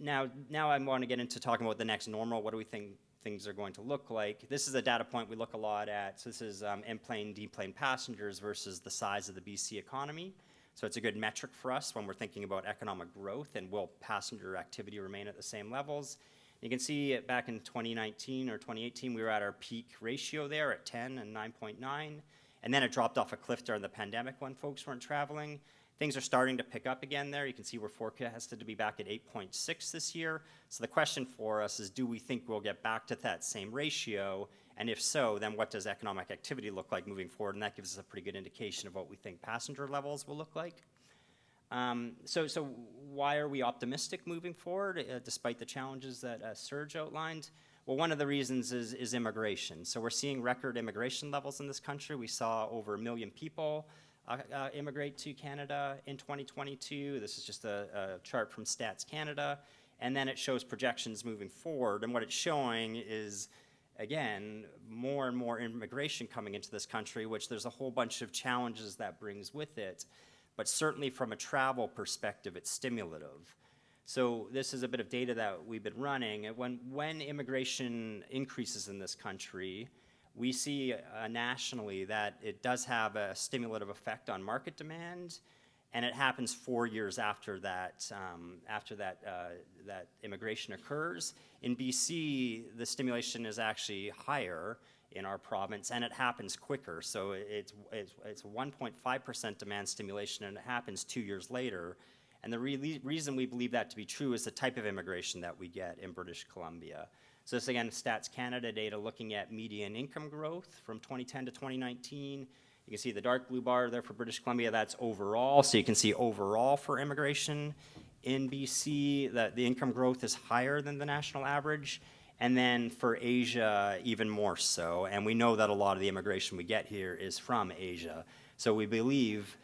S9: Now I want to get into talking about the next normal. What do we think things are going to look like? This is a data point we look a lot at. So this is in-plane, deplane passengers versus the size of the BC economy. So it's a good metric for us when we're thinking about economic growth and will passenger activity remain at the same levels. You can see back in 2019 or 2018, we were at our peak ratio there at 10 and 9.9. And then it dropped off a cliff during the pandemic when folks weren't traveling. Things are starting to pick up again there. You can see we're forecasted to be back at 8.6 this year. So the question for us is, do we think we'll get back to that same ratio? And if so, then what does economic activity look like moving forward? And that gives us a pretty good indication of what we think passenger levels will look like. So why are we optimistic moving forward, despite the challenges that Serge outlined? Well, one of the reasons is immigration. So we're seeing record immigration levels in this country. We saw over 1 million people immigrate to Canada in 2022. This is just a chart from Stats Canada. And then it shows projections moving forward. And what it's showing is, again, more and more immigration coming into this country, which there's a whole bunch of challenges that brings with it. But certainly from a travel perspective, it's stimulative. So this is a bit of data that we've been running. When immigration increases in this country, we see nationally that it does have a stimulative effect on market demand, and it happens 4 years after that that immigration occurs. In BC, the stimulation is actually higher in our province, and it happens quicker. So it's 1.5% demand stimulation, and it happens 2 years later. And the reason we believe that to be true is the type of immigration that we get in British Columbia. So this, again, Stats Canada data looking at median income growth from 2010 to 2019. You can see the dark blue bar there for British Columbia, that's overall. So you can see overall for immigration in BC that the income growth is higher than the national average. And then for Asia, even more so. And we know that a lot of the immigration we get here is from Asia. So we believe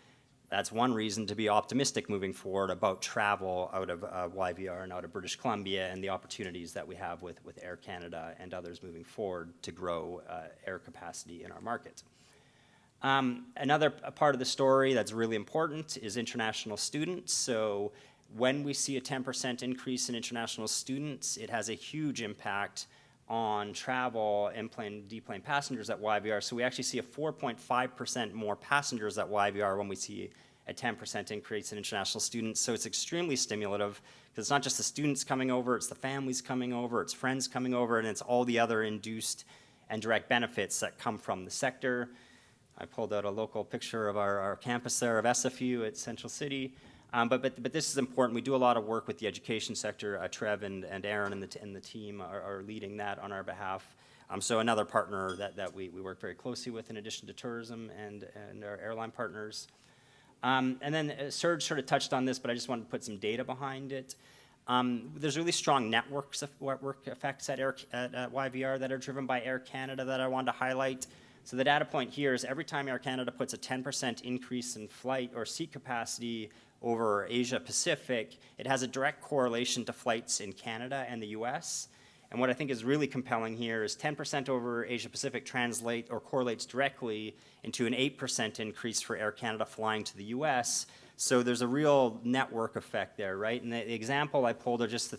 S9: that's one reason to be optimistic moving forward about travel out of YVR and out of British Columbia and the opportunities that we have with Air Canada and others moving forward to grow air capacity in our market. Another part of the story that's really important is international students. So when we see a 10% increase in international students, it has a huge impact on travel and deplane passengers at YVR. So we actually see a 4.5% more passengers at YVR when we see a 10% increase in international students. So it's extremely stimulative because it's not just the students coming over, it's the families coming over, it's friends coming over, and it's all the other induced and direct benefits that come from the sector. I pulled out a local picture of our campus there of SFU at Central City. But this is important. We do a lot of work with the education sector. Trev and Aaron and the team are leading that on our behalf. So another partner that we work very closely with in addition to tourism and our airline partners. And then Serge sort of touched on this, but I just wanted to put some data behind it. There's really strong network effects at YVR that are driven by Air Canada that I wanted to highlight. So the data point here is every time Air Canada puts a 10% increase in flight or seat capacity over Asia Pacific, it has a direct correlation to flights in Canada and the US. And what I think is really compelling here is 10% over Asia Pacific correlates directly into an 8% increase for Air Canada flying to the US. So there's a real network effect there, right? And the example I pulled are just the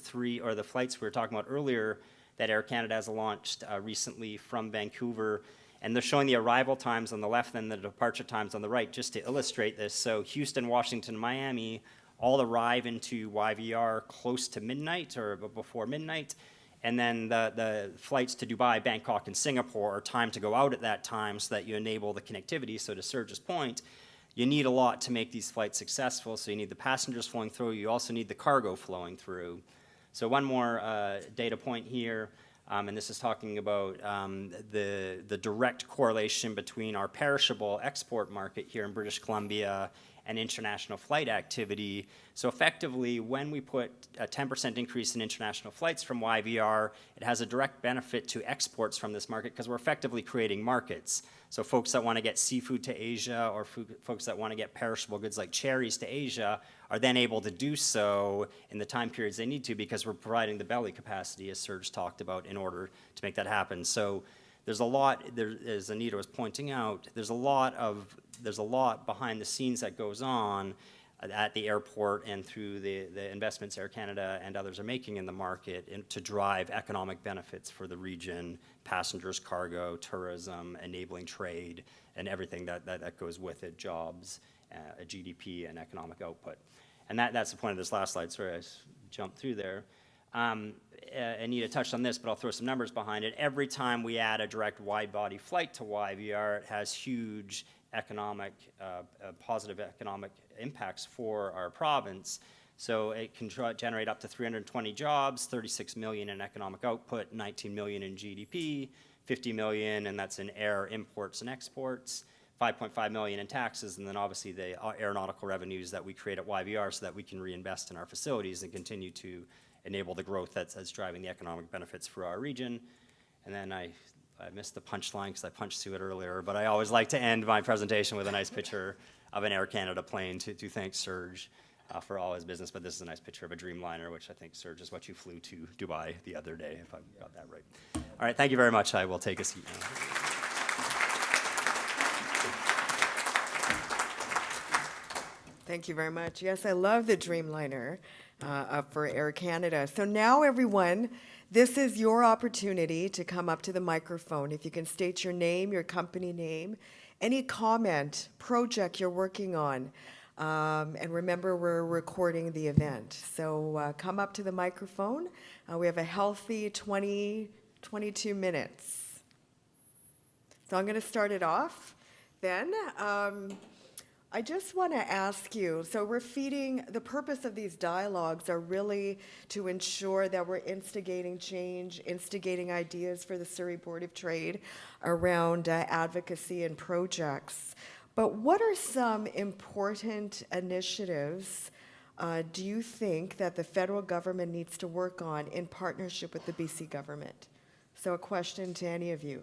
S9: flights we were talking about earlier that Air Canada has launched recently from Vancouver. And they're showing the arrival times on the left and the departure times on the right just to illustrate this. So Houston, Washington, Miami all arrive into YVR close to midnight or before midnight. And then the flights to Dubai, Bangkok, and Singapore are timed to go out at that time so that you enable the connectivity. So to Serge's point, you need a lot to make these flights successful. So you need the passengers flowing through. You also need the cargo flowing through. So one more data point here. And this is talking about the direct correlation between our perishable export market here in British Columbia and international flight activity. So effectively, when we put a 10% increase in international flights from YVR, it has a direct benefit to exports from this market because we're effectively creating markets. So folks that want to get seafood to Asia or folks that want to get perishable goods like cherries to Asia are then able to do so in the time periods they need to because we're providing the belly capacity, as Serge talked about, in order to make that happen. So there's a lot, as Anita was pointing out, there's a lot behind the scenes that goes on at the airport and through the investments Air Canada and others are making in the market to drive economic benefits for the region, passengers, cargo, tourism, enabling trade, and everything that goes with it, jobs, GDP, and economic output. And that's the point of this last slide. Sorry, I jumped through there. Anita touched on this, but I'll throw some numbers behind it. Every time we add a direct wide-body flight to YVR, it has huge positive economic impacts for our province. So it can generate up to 320 jobs, 36 million in economic output, 19 million in GDP, 50 million, and that's in air imports and exports, 5.5 million in taxes, and then obviously the aeronautical revenues that we create at YVR so that we can reinvest in our facilities and continue to enable the growth that's driving the economic benefits for our region. And then I missed the punchline because I punched through it earlier, but I always like to end my presentation with a nice picture of an Air Canada plane to thank Serge for all his business. But this is a nice picture of a Dreamliner, which I think, Serge, is what you flew to Dubai the other day, if I got that right. All right, thank you very much. I will take a seat now.
S1: Thank you very much. Yes, I love the Dreamliner for Air Canada. So now, everyone, this is your opportunity to come up to the microphone. If you can state your name, your company name, any comment, project you're working on. And remember, we're recording the event. So come up to the microphone. We have a healthy 22 minutes. So I'm going to start it off then. I just want to ask you, so the purpose of these dialogues are really to ensure that we're instigating change, instigating ideas for the Surrey Board of Trade around advocacy and projects. But what are some important initiatives do you think that the federal government needs to work on in partnership with the BC government? So a question to any of you.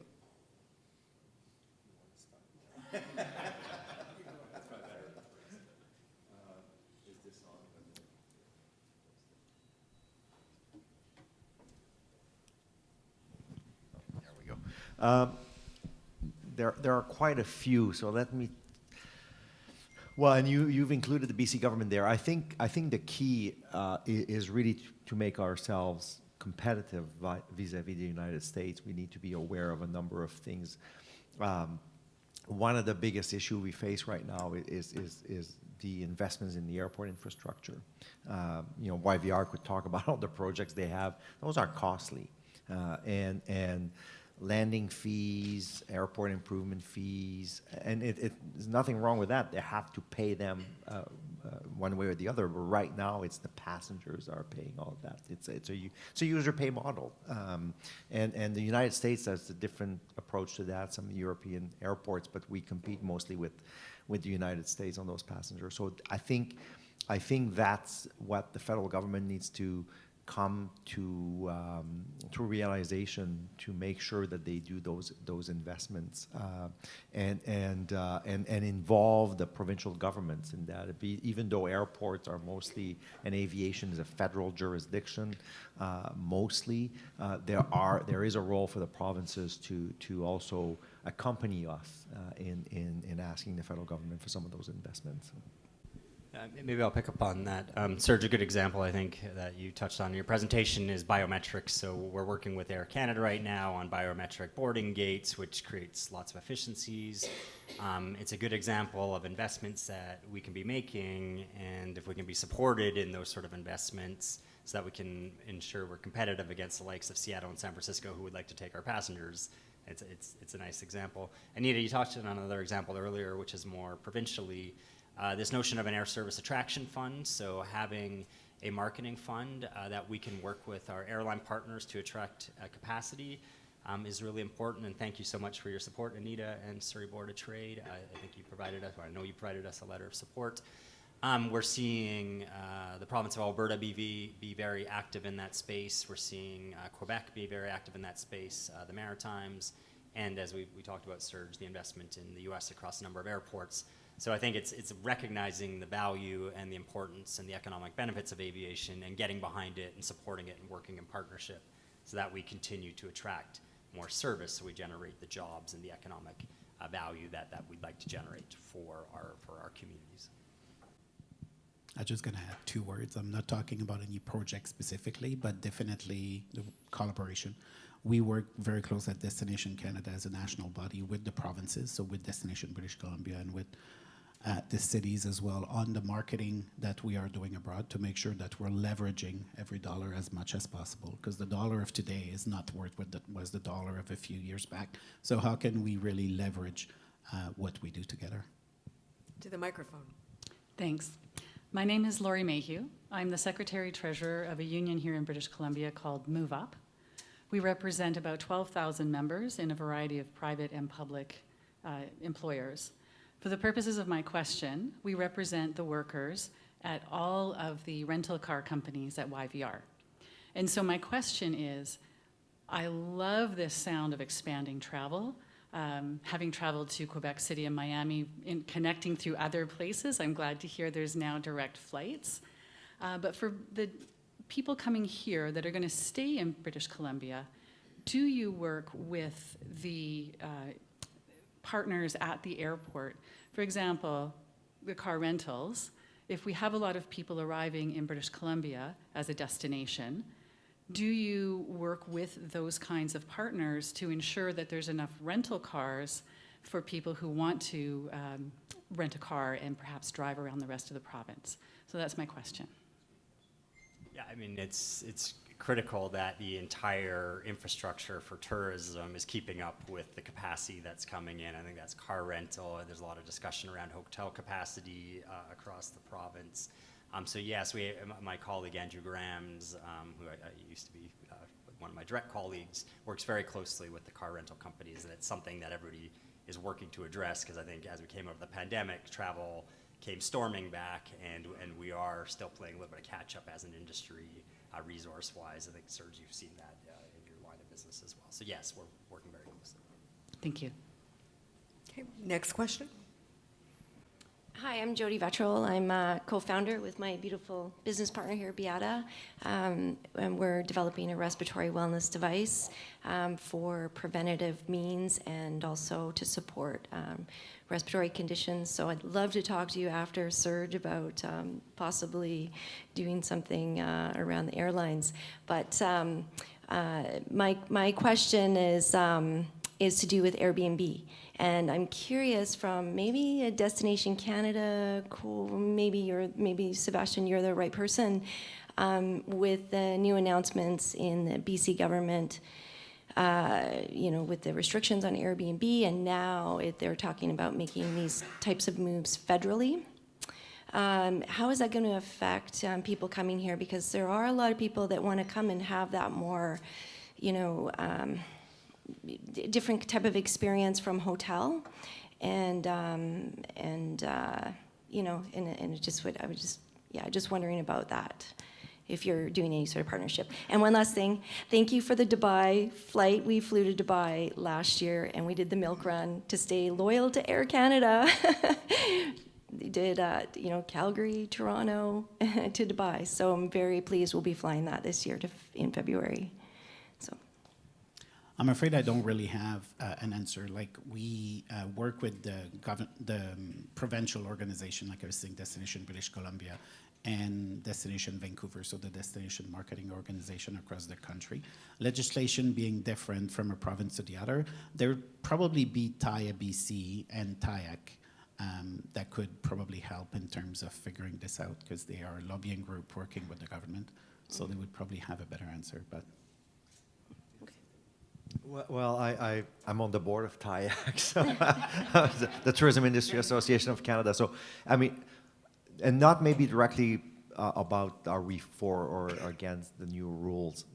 S8: There are quite a few, so let me. Well, and you've included the BC government there. I think the key is really to make ourselves competitive vis-a-vis the United States. We need to be aware of a number of things. One of the biggest issues we face right now is the investments in the airport infrastructure. YVR could talk about all the projects they have. Those are costly, and landing fees, airport improvement fees, and there's nothing wrong with that. They have to pay them one way or the other. But right now, it's the passengers are paying all of that. It's a user pay model, and the United States has a different approach to that. Some European airports, but we compete mostly with the United States on those passengers. So I think that's what the federal government needs to come to realization, to make sure that they do those investments and involve the provincial governments in that. Even though airports are mostly, and aviation is a federal jurisdiction, mostly there is a role for the provinces to also accompany us in asking the federal government for some of those investments.
S9: Maybe I'll pick up on that. Serge, a good example, I think, that you touched on in your presentation is biometrics. So we're working with Air Canada right now on biometric boarding gates, which creates lots of efficiencies. It's a good example of investments that we can be making, and if we can be supported in those sort of investments so that we can ensure we're competitive against the likes of Seattle and San Francisco who would like to take our passengers. It's a nice example. Anita, you touched on another example earlier, which is more provincially, this notion of an air service attraction fund, so having a marketing fund that we can work with our airline partners to attract capacity is really important, and thank you so much for your support, Anita and Surrey Board of Trade. I think you provided us, or I know you provided us a letter of support. We're seeing the province of Alberta be very active in that space. We're seeing Quebec be very active in that space, the Maritimes, and as we talked about, Serge, the investment in the U.S. across a number of airports. So I think it's recognizing the value and the importance and the economic benefits of aviation and getting behind it and supporting it and working in partnership so that we continue to attract more service, so we generate the jobs and the economic value that we'd like to generate for our communities.
S4: I'm just going to add 2 words. I'm not talking about any project specifically, but definitely the collaboration. We work very close at Destination Canada as a national body with the provinces, so with Destination British Columbia and with the cities as well, on the marketing that we are doing abroad to make sure that we're leveraging every dollar as much as possible, because the dollar of today is not worth what was the dollar of a few years back. So how can we really leverage what we do together?
S1: To the microphone.
S10: Thanks. My name is Laurie Mayhew. I'm the Secretary-Treasurer of a union here in British Columbia called Move Up. We represent about 12,000 members in a variety of private and public employers. For the purposes of my question, we represent the workers at all of the rental car companies at YVR. And so my question is, I love this sound of expanding travel. Having traveled to Quebec City and Miami, in connecting through other places, I'm glad to hear there's now direct flights. But for the people coming here that are going to stay in British Columbia, do you work with the partners at the airport? For example, the car rentals. If we have a lot of people arriving in British Columbia as a destination, do you work with those kinds of partners to ensure that there's enough rental cars for people who want to rent a car and perhaps drive around the rest of the province. So that's my question.
S9: Yeah, I mean, it's critical that the entire infrastructure for tourism is keeping up with the capacity that's coming in. I think that's car rental. There's a lot of discussion around hotel capacity across the province. So yes, my colleague Andrew Grams, who I used to be one of my direct colleagues, works very closely with the car rental companies, and it's something that everybody is working to address, because I think as we came out of the pandemic, travel came storming back, and we are still playing a little bit of catch up as an industry, resource-wise. I think, Serge, you've seen that in your line of business as well. So yes, we're working very closely.
S10: Thank you.
S1: Okay, next question.
S11: Hi, I'm Jody Vettrell. I'm a co-founder with my beautiful business partner here, Beata. And we're developing a respiratory wellness device for preventative means and also to support respiratory conditions. So I'd love to talk to you after, Serge, about possibly doing something around the airlines. But my question is to do with Airbnb. And I'm curious, from maybe a Destination Canada, maybe Sebastian, you're the right person, with the new announcements in the BC government, with the restrictions on Airbnb, and now they're talking about making these types of moves federally. How is that going to affect people coming here? Because there are a lot of people that want to come and have that more, different type of experience from hotel, and just wondering about that, if you're doing any sort of partnership. And one last thing, thank you for the Dubai flight. We flew to Dubai last year, and we did the milk run to stay loyal to Air Canada. They did, Calgary, Toronto, to Dubai. So I'm very pleased we'll be flying that this year in February. So.
S4: I'm afraid I don't really have an answer. Like, we work with the provincial organization, like I was saying, Destination British Columbia, and Destination Vancouver, so the destination marketing organization across the country. Legislation being different from a province to the other, there would probably be TAIA BC and TAIAC that could probably help in terms of figuring this out, because they are a lobbying group working with the government, so they would probably have a better answer. But
S8: well, I'm on the board of TAIAC, so the Tourism Industry Association of Canada. So, I mean, and not maybe directly about are we for or against the new rules.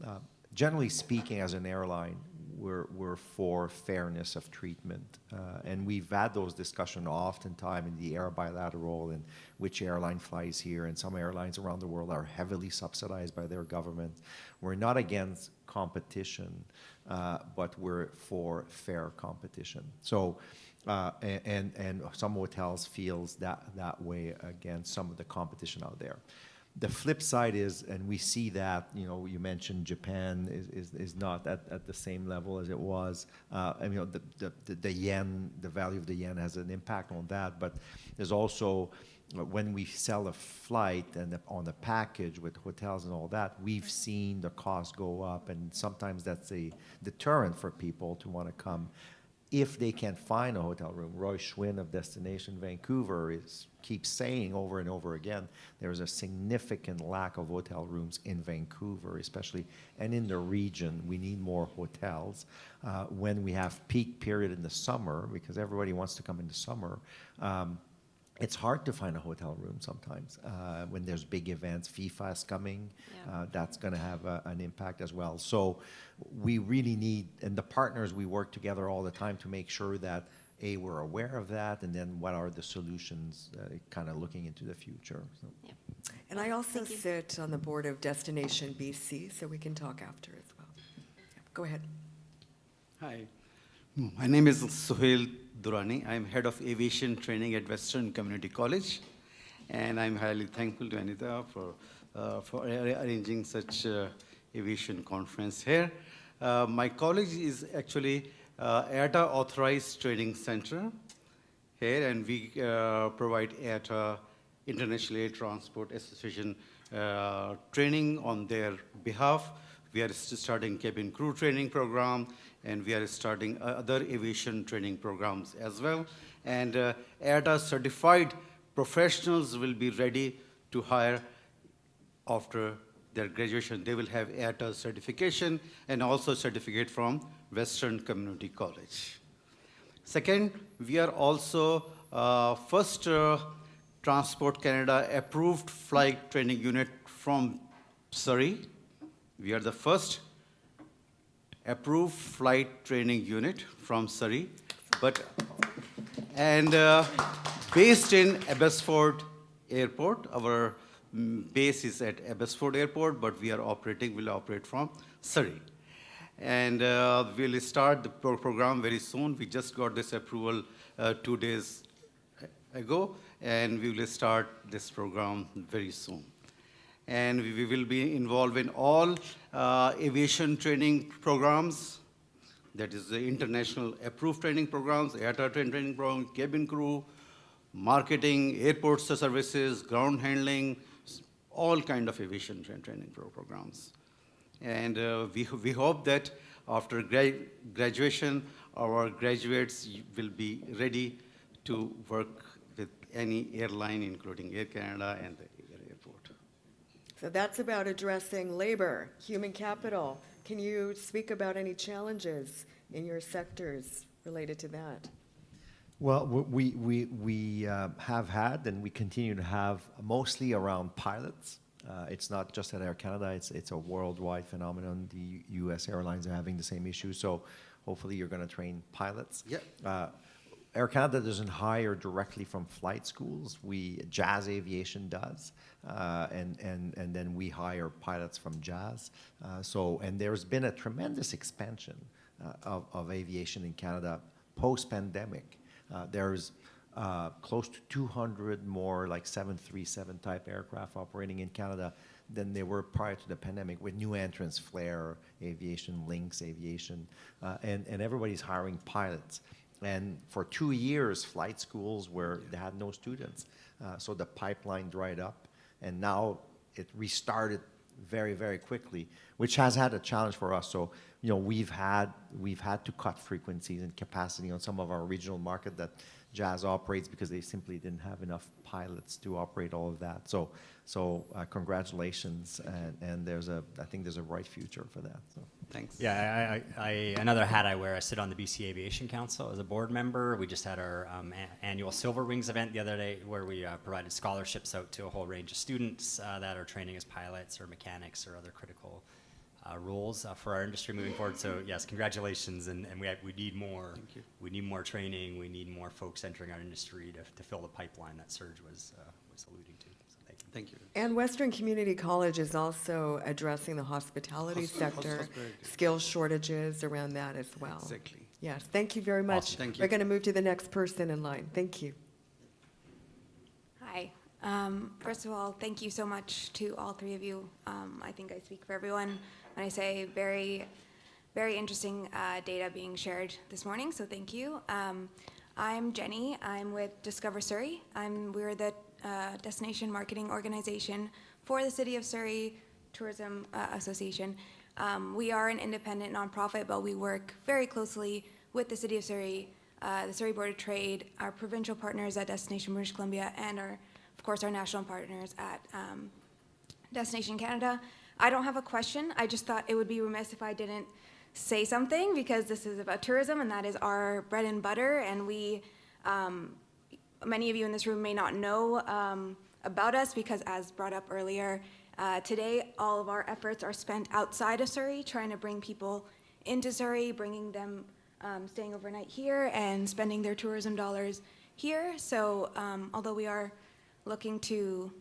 S8: Generally speaking, as an airline, we're for fairness of treatment, and we've had those discussions oftentimes in the air bilateral and which airline flies here, and some airlines around the world are heavily subsidized by their government. We're not against competition, but we're for fair competition. So, and some hotels feels that way against some of the competition out there. The flip side is, and we see that, you mentioned Japan is not at the same level as it was. The yen, the value of the yen has an impact on that, but there's also, when we sell a flight and on a package with hotels and all that, we've seen the cost go up, and sometimes that's a deterrent for people to want to come if they can't find a hotel room. Roy Schwinn of Destination Vancouver keeps saying over and over again, there's a significant lack of hotel rooms in Vancouver, especially, and in the region. We need more hotels. When we have peak period in the summer, because everybody wants to come in the summer, it's hard to find a hotel room sometimes. When there's big events, FIFA is coming, that's going to have an impact as well. So we really need, and the partners, we work together all the time to make sure that, A, we're aware of that, and then what are the solutions, kind of looking into the future. So.
S11: Yeah.
S1: And I also sit on the board of Destination BC, so we can talk after as well. Yeah, go ahead.
S12: Hi, my name is Suhail Durrani. I'm head of aviation training at Western Community College, and I'm highly thankful to Anita for arranging such aviation conference here. My college is actually IATA Authorized Training Center here, and we provide IATA, International Air Transport Association, training on their behalf We are starting cabin crew training program, and we are starting other aviation training programs as well. And AIRTA certified professionals will be ready to hire after their graduation. They will have AIRTA certification and also certificate from Western Community College. Second, we are also first Transport Canada approved flight training unit from Surrey. We are the first approved flight training unit from Surrey, based in Abbotsford Airport. Our base is at Abbotsford Airport, but we'll operate from Surrey. And we'll start the program very soon. We just got this approval 2 days ago, and we will start this program very soon. And we will be involved in all aviation training programs, that is the international approved training programs, AIRTA training program, cabin crew, marketing, airport services, ground handling, all kind of aviation training programs. And we hope that after graduation, our graduates will be ready to work with any airline, including Air Canada and the airport.
S1: So that's about addressing labor, human capital. Can you speak about any challenges in your sectors related to that?
S8: Well, we have had and we continue to have mostly around pilots. It's not just at Air Canada, it's a worldwide phenomenon. The US airlines are having the same issue, so hopefully you're going to train pilots.
S12: Yeah.
S8: Air Canada doesn't hire directly from flight schools. Jazz Aviation does, and then we hire pilots from Jazz. And there's been a tremendous expansion of aviation in Canada post-pandemic. There's close to 200 more like 737 type aircraft operating in Canada than there were prior to the pandemic, with new entrants, Flair Aviation, Lynx Aviation, and everybody's hiring pilots. And for 2 years, flight schools they had no students. So the pipeline dried up, and now it restarted very, very quickly, which has had a challenge for us. So, we've had to cut frequencies and capacity on some of our regional market that Jazz operates because they simply didn't have enough pilots to operate all of that. So congratulations, and I think there's a bright future for that. So.
S12: Thanks.
S9: Yeah, another hat I wear, I sit on the BC Aviation Council as a board member. We just had our annual Silver Wings event the other day where we provided scholarships out to a whole range of students that are training as pilots or mechanics or other critical roles for our industry moving forward. So yes, congratulations, and we need more.
S12: Thank you.
S9: We need more training. We need more folks entering our industry to fill the pipeline that Serge was alluding to. So thank you.
S12: Thank you.
S1: And Western Community College is also addressing the hospitality sector, skill shortages around that as well.
S12: Exactly.
S1: Yes, thank you very much.
S12: Awesome. Thank you.
S1: We're going to move to the next person in line. Thank you.
S13: Hi. First of all, thank you so much to all three of you. I think I speak for everyone when I say very, very interesting data being shared this morning, so thank you. I'm Jenny. I'm with Discover Surrey. We're the destination marketing organization for the City of Surrey Tourism Association. We are an independent nonprofit, but we work very closely with the City of Surrey, the Surrey Board of Trade, our provincial partners at Destination British Columbia, and of course, our national partners at Destination Canada. I don't have a question. I just thought it would be remiss if I didn't say something, because this is about tourism, and that is our bread and butter. And many of you in this room may not know about us, because as brought up earlier, today all of our efforts are spent outside of Surrey, trying to bring people into Surrey, bringing them staying overnight here and spending their tourism dollars here. So although we are looking to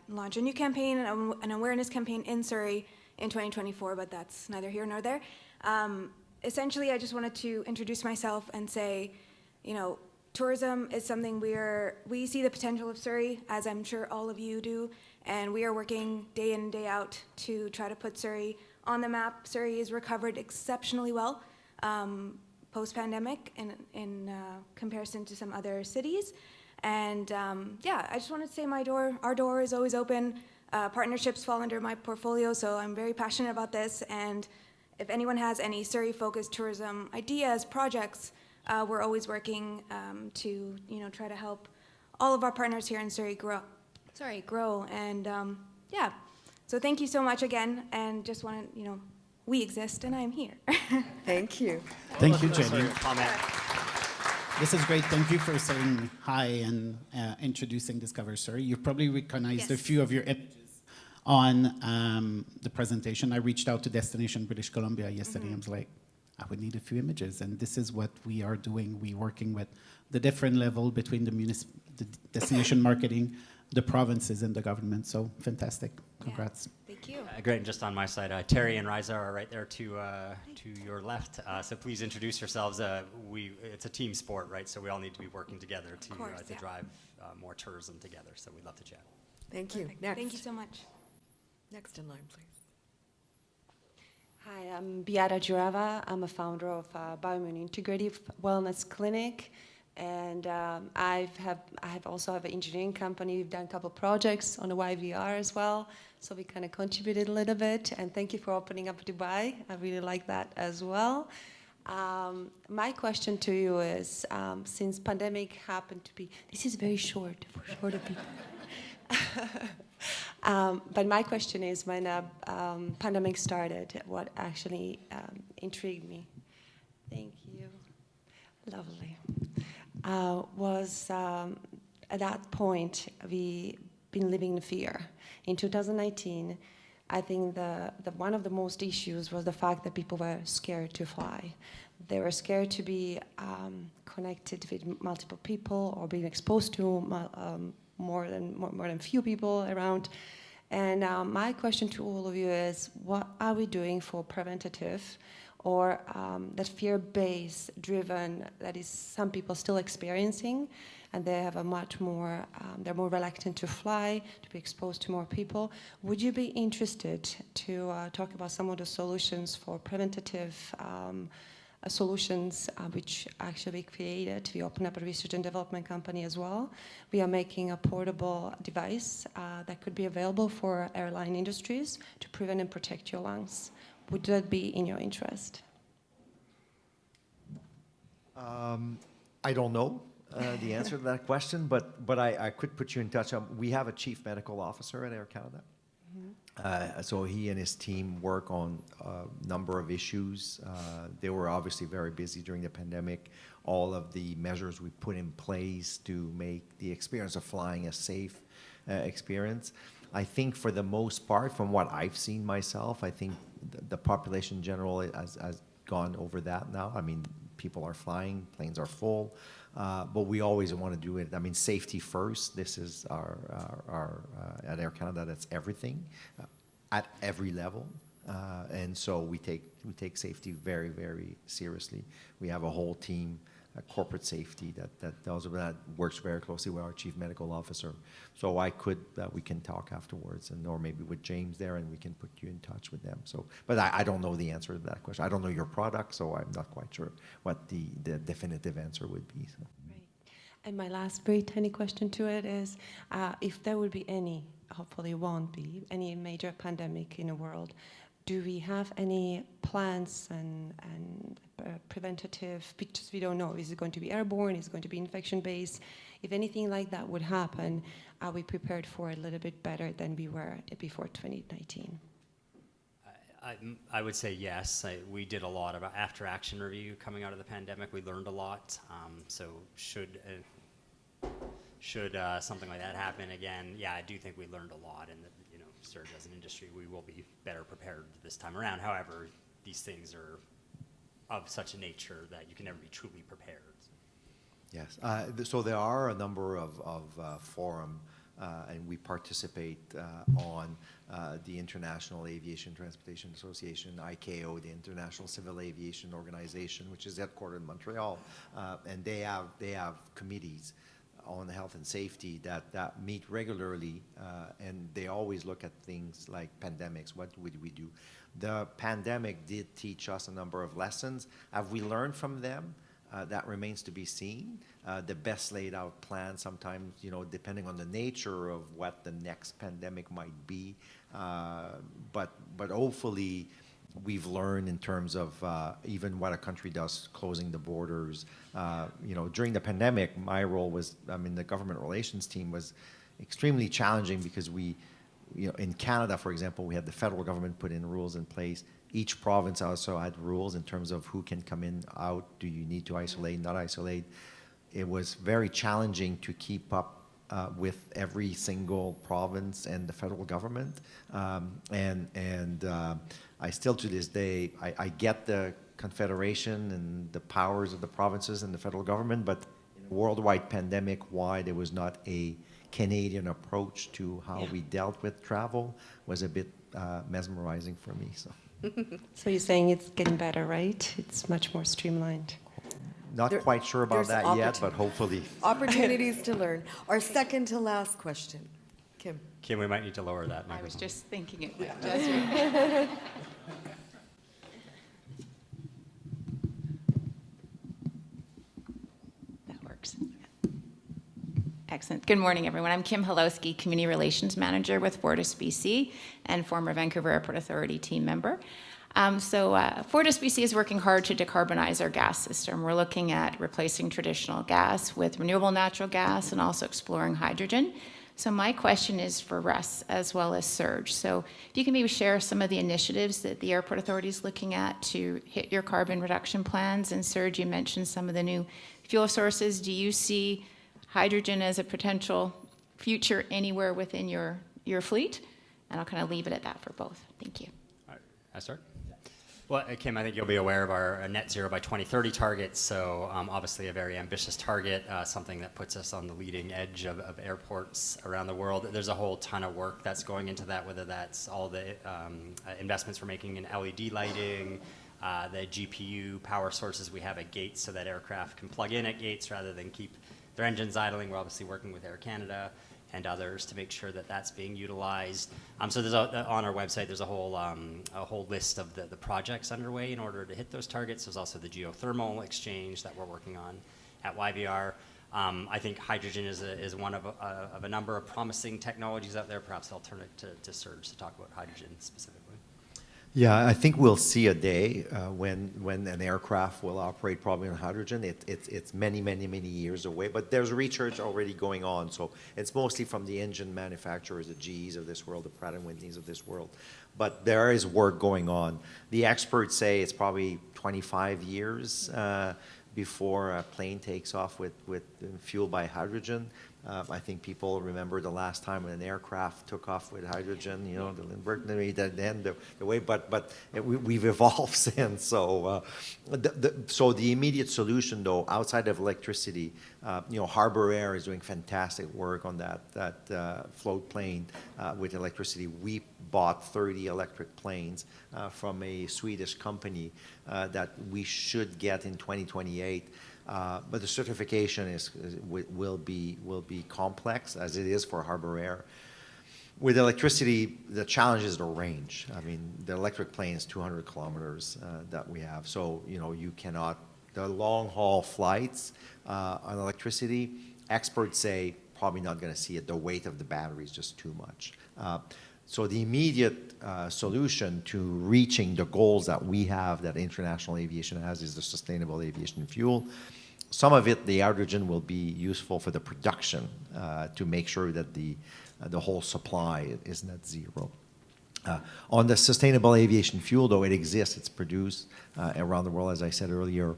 S13: launch a new campaign, an awareness campaign in Surrey in 2024, but that's neither here nor there. Essentially, I just wanted to introduce myself and say, tourism is something we see the potential of Surrey, as I'm sure all of you do, and we are working day in and day out to try to put Surrey on the map. Surrey is recovered exceptionally well post-pandemic in comparison to some other cities. And I just wanted to say our door is always open. Partnerships fall under my portfolio, so I'm very passionate about this. And if anyone has any Surrey-focused tourism ideas, projects, we're always working to try to help all of our partners here in Surrey grow. And yeah, so thank you so much again, and just want to, we exist, and I'm here.
S1: Thank you.
S4: Thank you,
S9: Sorry,
S4: Jenny.
S9: comment.
S4: This is great. Thank you for saying hi and introducing Discover Surrey. You've probably recognized a few of your images on the presentation. I reached out to Destination British Columbia yesterday. I was like, I would need a few images, and this is what we are doing. We're working with the different level between the destination marketing, the provinces, and the government. So fantastic. Congrats.
S13: Thank you.
S9: Great, and just on my side, Terry and Riza are right there to your left. So please introduce yourselves. It's a team sport, right? So we all need to be working together to drive more tourism together. So we'd love to chat.
S1: Thank you.
S13: Perfect.
S1: Next.
S13: Thank you so much.
S1: Next in line, please.
S14: Hi, I'm Beata Jurava. I'm a founder of Bioimmune Integrative Wellness Clinic, and I also have an engineering company. We've done a couple projects on the YVR as well, so we kind of contributed a little bit. And thank you for opening up Dubai. I really like that as well. My question to you is, since pandemic happened to be, this is very short for shorter people. But my question is, when pandemic started, what actually intrigued me, thank you, lovely, was at that point we been living in fear. In 2019, I think one of the most issues was the fact that people were scared to fly. They were scared to be connected with multiple people or being exposed to more than few people around. And my question to all of you is, what are we doing for preventative or that fear-based driven that is some people still experiencing, and they have a much more, they're more reluctant to fly, to be exposed to more people. Would you be interested to talk about some of the solutions for preventative solutions which actually we created? We opened up a research and development company as well. We are making a portable device that could be available for airline industries to prevent and protect your lungs. Would that be in your interest?
S8: I don't know the answer to that question, but I could put you in touch. We have a chief medical officer at Air Canada. So he and his team work on a number of issues. They were obviously very busy during the pandemic. All of the measures we put in place to make the experience of flying a safe experience. I think for the most part, from what I've seen myself, I think the population in general has gone over that now. I mean, people are flying, planes are full. But we always want to do it. I mean, safety first. This is our at Air Canada. That's everything, at every level, and so we take safety very, very seriously. We have a whole team, corporate safety that works very closely with our chief medical officer. So we can talk afterwards, or maybe with James there, and we can put you in touch with them. So, but I don't know the answer to that question. I don't know your product, so I'm not quite sure what the definitive answer would be. So.
S14: Right. And my last very tiny question to it is, if there would be any, hopefully won't be, any major pandemic in the world, do we have any plans and preventative, because we don't know, is it going to be airborne, is it going to be infection-based? If anything like that would happen, are we prepared for it a little bit better than we were before 2019?
S9: I would say yes. We did a lot of after-action review coming out of the pandemic. We learned a lot. So should something like that happen again, yeah, I do think we learned a lot, and that, Surge as an industry, we will be better prepared this time around. However, these things are of such a nature that you can never be truly prepared.
S8: Yes. So there are a number of forum, and we participate on the International Aviation Transportation Association, ICAO, the International Civil Aviation Organization, which is headquartered in Montreal, and they have committees on health and safety that meet regularly, and they always look at things like pandemics. What would we do? The pandemic did teach us a number of lessons. Have we learned from them? That remains to be seen. The best laid out plan sometimes, depending on the nature of what the next pandemic might be. But hopefully we've learned in terms of even what a country does, closing the borders. During the pandemic, my role was, the government relations team was extremely challenging because in Canada, for example, we had the federal government put in rules in place. Each province also had rules in terms of who can come in, out, do you need to isolate, not isolate. It was very challenging to keep up with every single province and the federal government. I still to this day, I get the confederation and the powers of the provinces and the federal government, but in a worldwide pandemic, why there was not a Canadian approach to how we dealt with travel was a bit mesmerizing for me.
S14: So you're saying it's getting better, right? It's much more streamlined.
S8: Not quite sure about that yet, but hopefully.
S1: Opportunities to learn. Our second to last question. Kim.
S9: Kim, we might need to lower that microphone.
S15: I was just thinking it. That works. Excellent. Good morning, everyone. I'm Kim Halowski, Community Relations Manager with Fortis BC and former Vancouver Airport Authority team member. Fortis BC is working hard to decarbonize our gas system. We're looking at replacing traditional gas with renewable natural gas and also exploring hydrogen. So my question is for Russ as well as Serge. So if you can maybe share some of the initiatives that the Airport Authority is looking at to hit your carbon reduction plans. And Serge, you mentioned some of the new fuel sources. Do you see hydrogen as a potential future anywhere within your fleet? And I'll kind of leave it at that for both. Thank you.
S9: All right, I start? Well, Kim, I think you'll be aware of our net zero by 2030 targets. So obviously a very ambitious target, something that puts us on the leading edge of airports around the world. There's a whole ton of work that's going into that, whether that's all the investments we're making in LED lighting, the GPU power sources we have at gates so that aircraft can plug in at gates rather than keep their engines idling. We're obviously working with Air Canada and others to make sure that that's being utilized. So there's on our website, there's a whole list of the projects underway in order to hit those targets. There's also the geothermal exchange that we're working on at YVR. I think hydrogen is one of a number of promising technologies out there. Perhaps I'll turn it to Serge to talk about hydrogen specifically.
S8: Yeah, I think we'll see a day when an aircraft will operate probably on hydrogen. It's many years away, but there's research already going on. So it's mostly from the engine manufacturers, the GEs of this world, the Pratt & Whitneys of this world. But there is work going on. The experts say it's probably 25 years before a plane takes off with fuel by hydrogen. I think people remember the last time when an aircraft took off with hydrogen, the Lindbergh, the way, but we've evolved since. So, so the immediate solution, though, outside of electricity, Harbour Air is doing fantastic work on that float plane with electricity. We bought 30 electric planes from a Swedish company that we should get in 2028. But the certification will be complex, as it is for Harbour Air. With electricity, the challenge is the range. I mean, the electric plane is 200 kilometers that we have. So, you cannot, the long-haul flights on electricity, experts say probably not going to see it. The weight of the battery is just too much. So the immediate solution to reaching the goals that we have, that international aviation has, is the sustainable aviation fuel. Some of it, the hydrogen, will be useful for the production to make sure that the whole supply is net zero. On the sustainable aviation fuel, though, it exists, it's produced around the world, as I said earlier.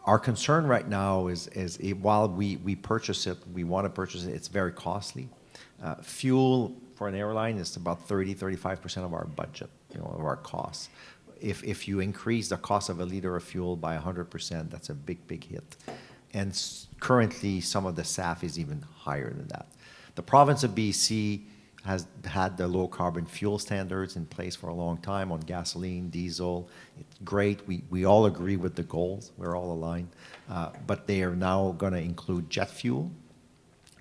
S8: Our concern right now is while we purchase it, we want to purchase it, it's very costly. Fuel for an airline is about 30-35% of our budget, of our costs. If you increase the cost of a liter of fuel by 100%, that's a big hit. And currently, some of the SAF is even higher than that. The province of BC has had the low carbon fuel standards in place for a long time on gasoline, diesel. It's great. We all agree with the goals. We're all aligned. But they are now going to include jet fuel.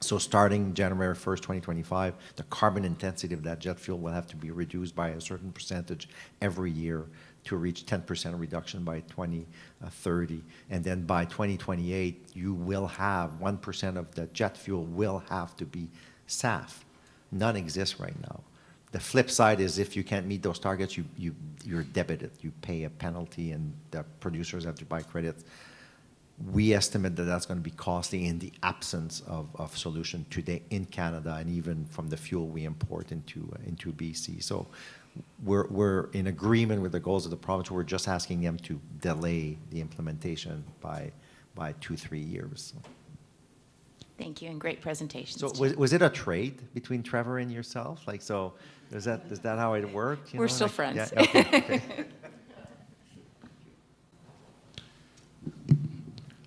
S8: So starting January 1st, 2025, the carbon intensity of that jet fuel will have to be reduced by a certain percentage every year to reach 10% reduction by 2030. And then by 2028, you will have 1% of the jet fuel will have to be SAF. None exists right now. The flip side is if you can't meet those targets, you're debited. You pay a penalty and the producers have to buy credits. We estimate that that's going to be costly in the absence of solution today in Canada and even from the fuel we import into BC. So we're in agreement with the goals of the province. We're just asking them to delay the implementation by 2-3 years.
S15: Thank you, and great presentations.
S8: So
S15: too.
S8: was it a trade between Trevor and yourself? Like, so is that how it worked?
S15: We're still friends.
S8: Yeah, okay.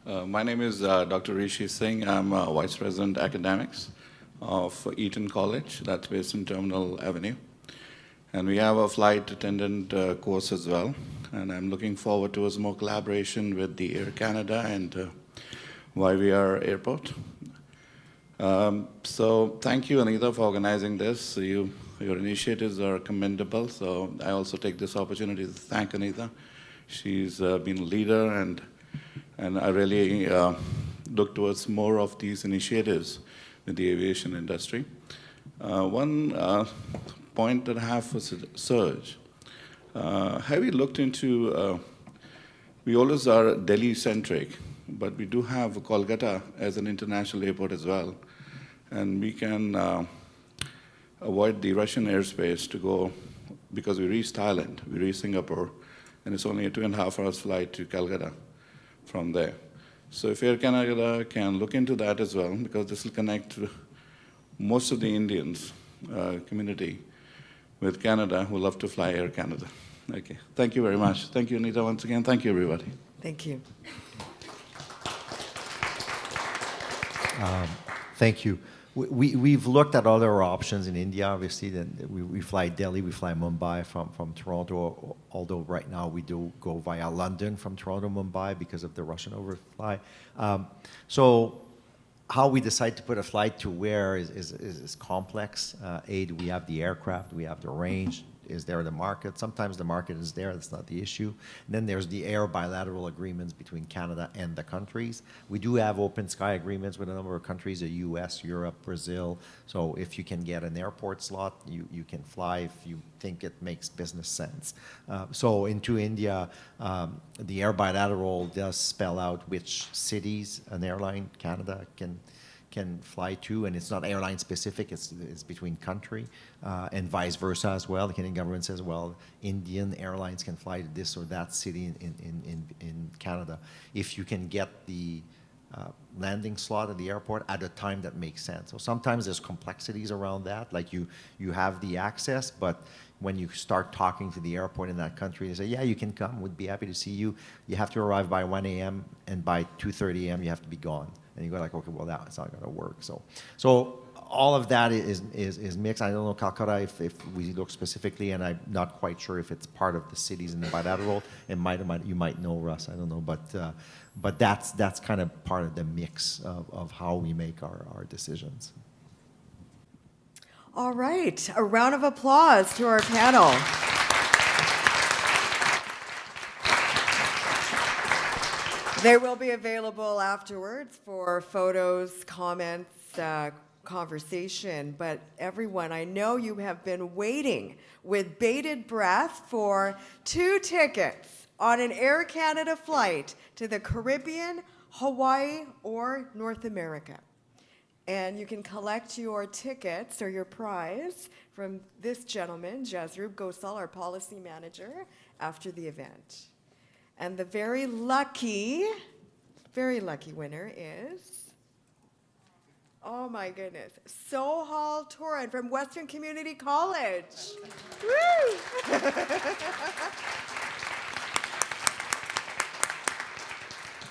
S16: My name is Dr. Rishi Singh. I'm Vice President Academics of Eton College, that's based in Terminal Avenue. And we have a flight attendant course as well. And I'm looking forward to some more collaboration with the Air Canada and YVR Airport. So thank you, Anita, for organizing this. Your initiatives are commendable. So I also take this opportunity to thank Anita. She's been a leader, and I really look towards more of these initiatives with the aviation industry. One point that I have for Serge, have you looked into, we always are Delhi-centric, but we do have Kolkata as an international airport as well. And we can avoid the Russian airspace to go, because we reach Thailand, we reach Singapore, and it's only a 2.5 hours flight to Calcutta from there. So if Air Canada can look into that as well, because this will connect most of the Indians community with Canada who love to fly Air Canada. Okay, thank you very much. Thank you, Anita, once again. Thank you, everybody.
S1: Thank you.
S8: Thank you. We've looked at other options in India, obviously. That we fly Delhi, we fly Mumbai from Toronto, although right now we do go via London from Toronto, Mumbai because of the Russian overfly. So how we decide to put a flight to where is complex. We have the aircraft, we have the range. Is there the market? Sometimes the market is there, that's not the issue. And then there's the air bilateral agreements between Canada and the countries. We do have open sky agreements with a number of countries, the US, Europe, Brazil. So if you can get an airport slot, you can fly if you think it makes business sense. So into India, the air bilateral does spell out which cities an airline, Canada, can fly to, and it's not airline specific, it's between country, and vice versa as well. The Canadian government says, well, Indian airlines can fly to this or that city in Canada if you can get the landing slot at the airport at a time that makes sense. So sometimes there's complexities around that, like you have the access, but when you start talking to the airport in that country, they say, yeah, you can come, we'd be happy to see you. You have to arrive by 1 a.m. and by 2:30 a.m. you have to be gone. And you go like, okay, well, that's not going to work. So all of that is mixed. I don't know Calcutta if we look specifically, and I'm not quite sure if it's part of the cities in the bilateral. You might know, Russ. I don't know, but that's kind of part of the mix of how we make our decisions.
S1: All right, a round of applause to our panel. They will be available afterwards for photos, comments, conversation. But everyone, I know you have been waiting with bated breath for 2 tickets on an Air Canada flight to the Caribbean, Hawaii, or North America. And you can collect your tickets or your prize from this gentleman, Jasroop Gosal, our policy manager, after the event. And the very lucky winner is, oh my goodness, Sohal Toran from Western Community College. Woo!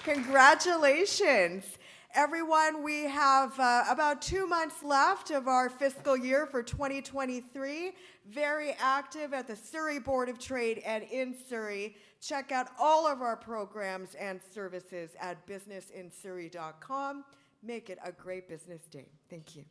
S1: Congratulations. Everyone, we have about 2 months left of our fiscal year for 2023. Very active at the Surrey Board of Trade and in Surrey. Check out all of our programs and services at businessinsurrey.com. Make it a great business day. Thank you.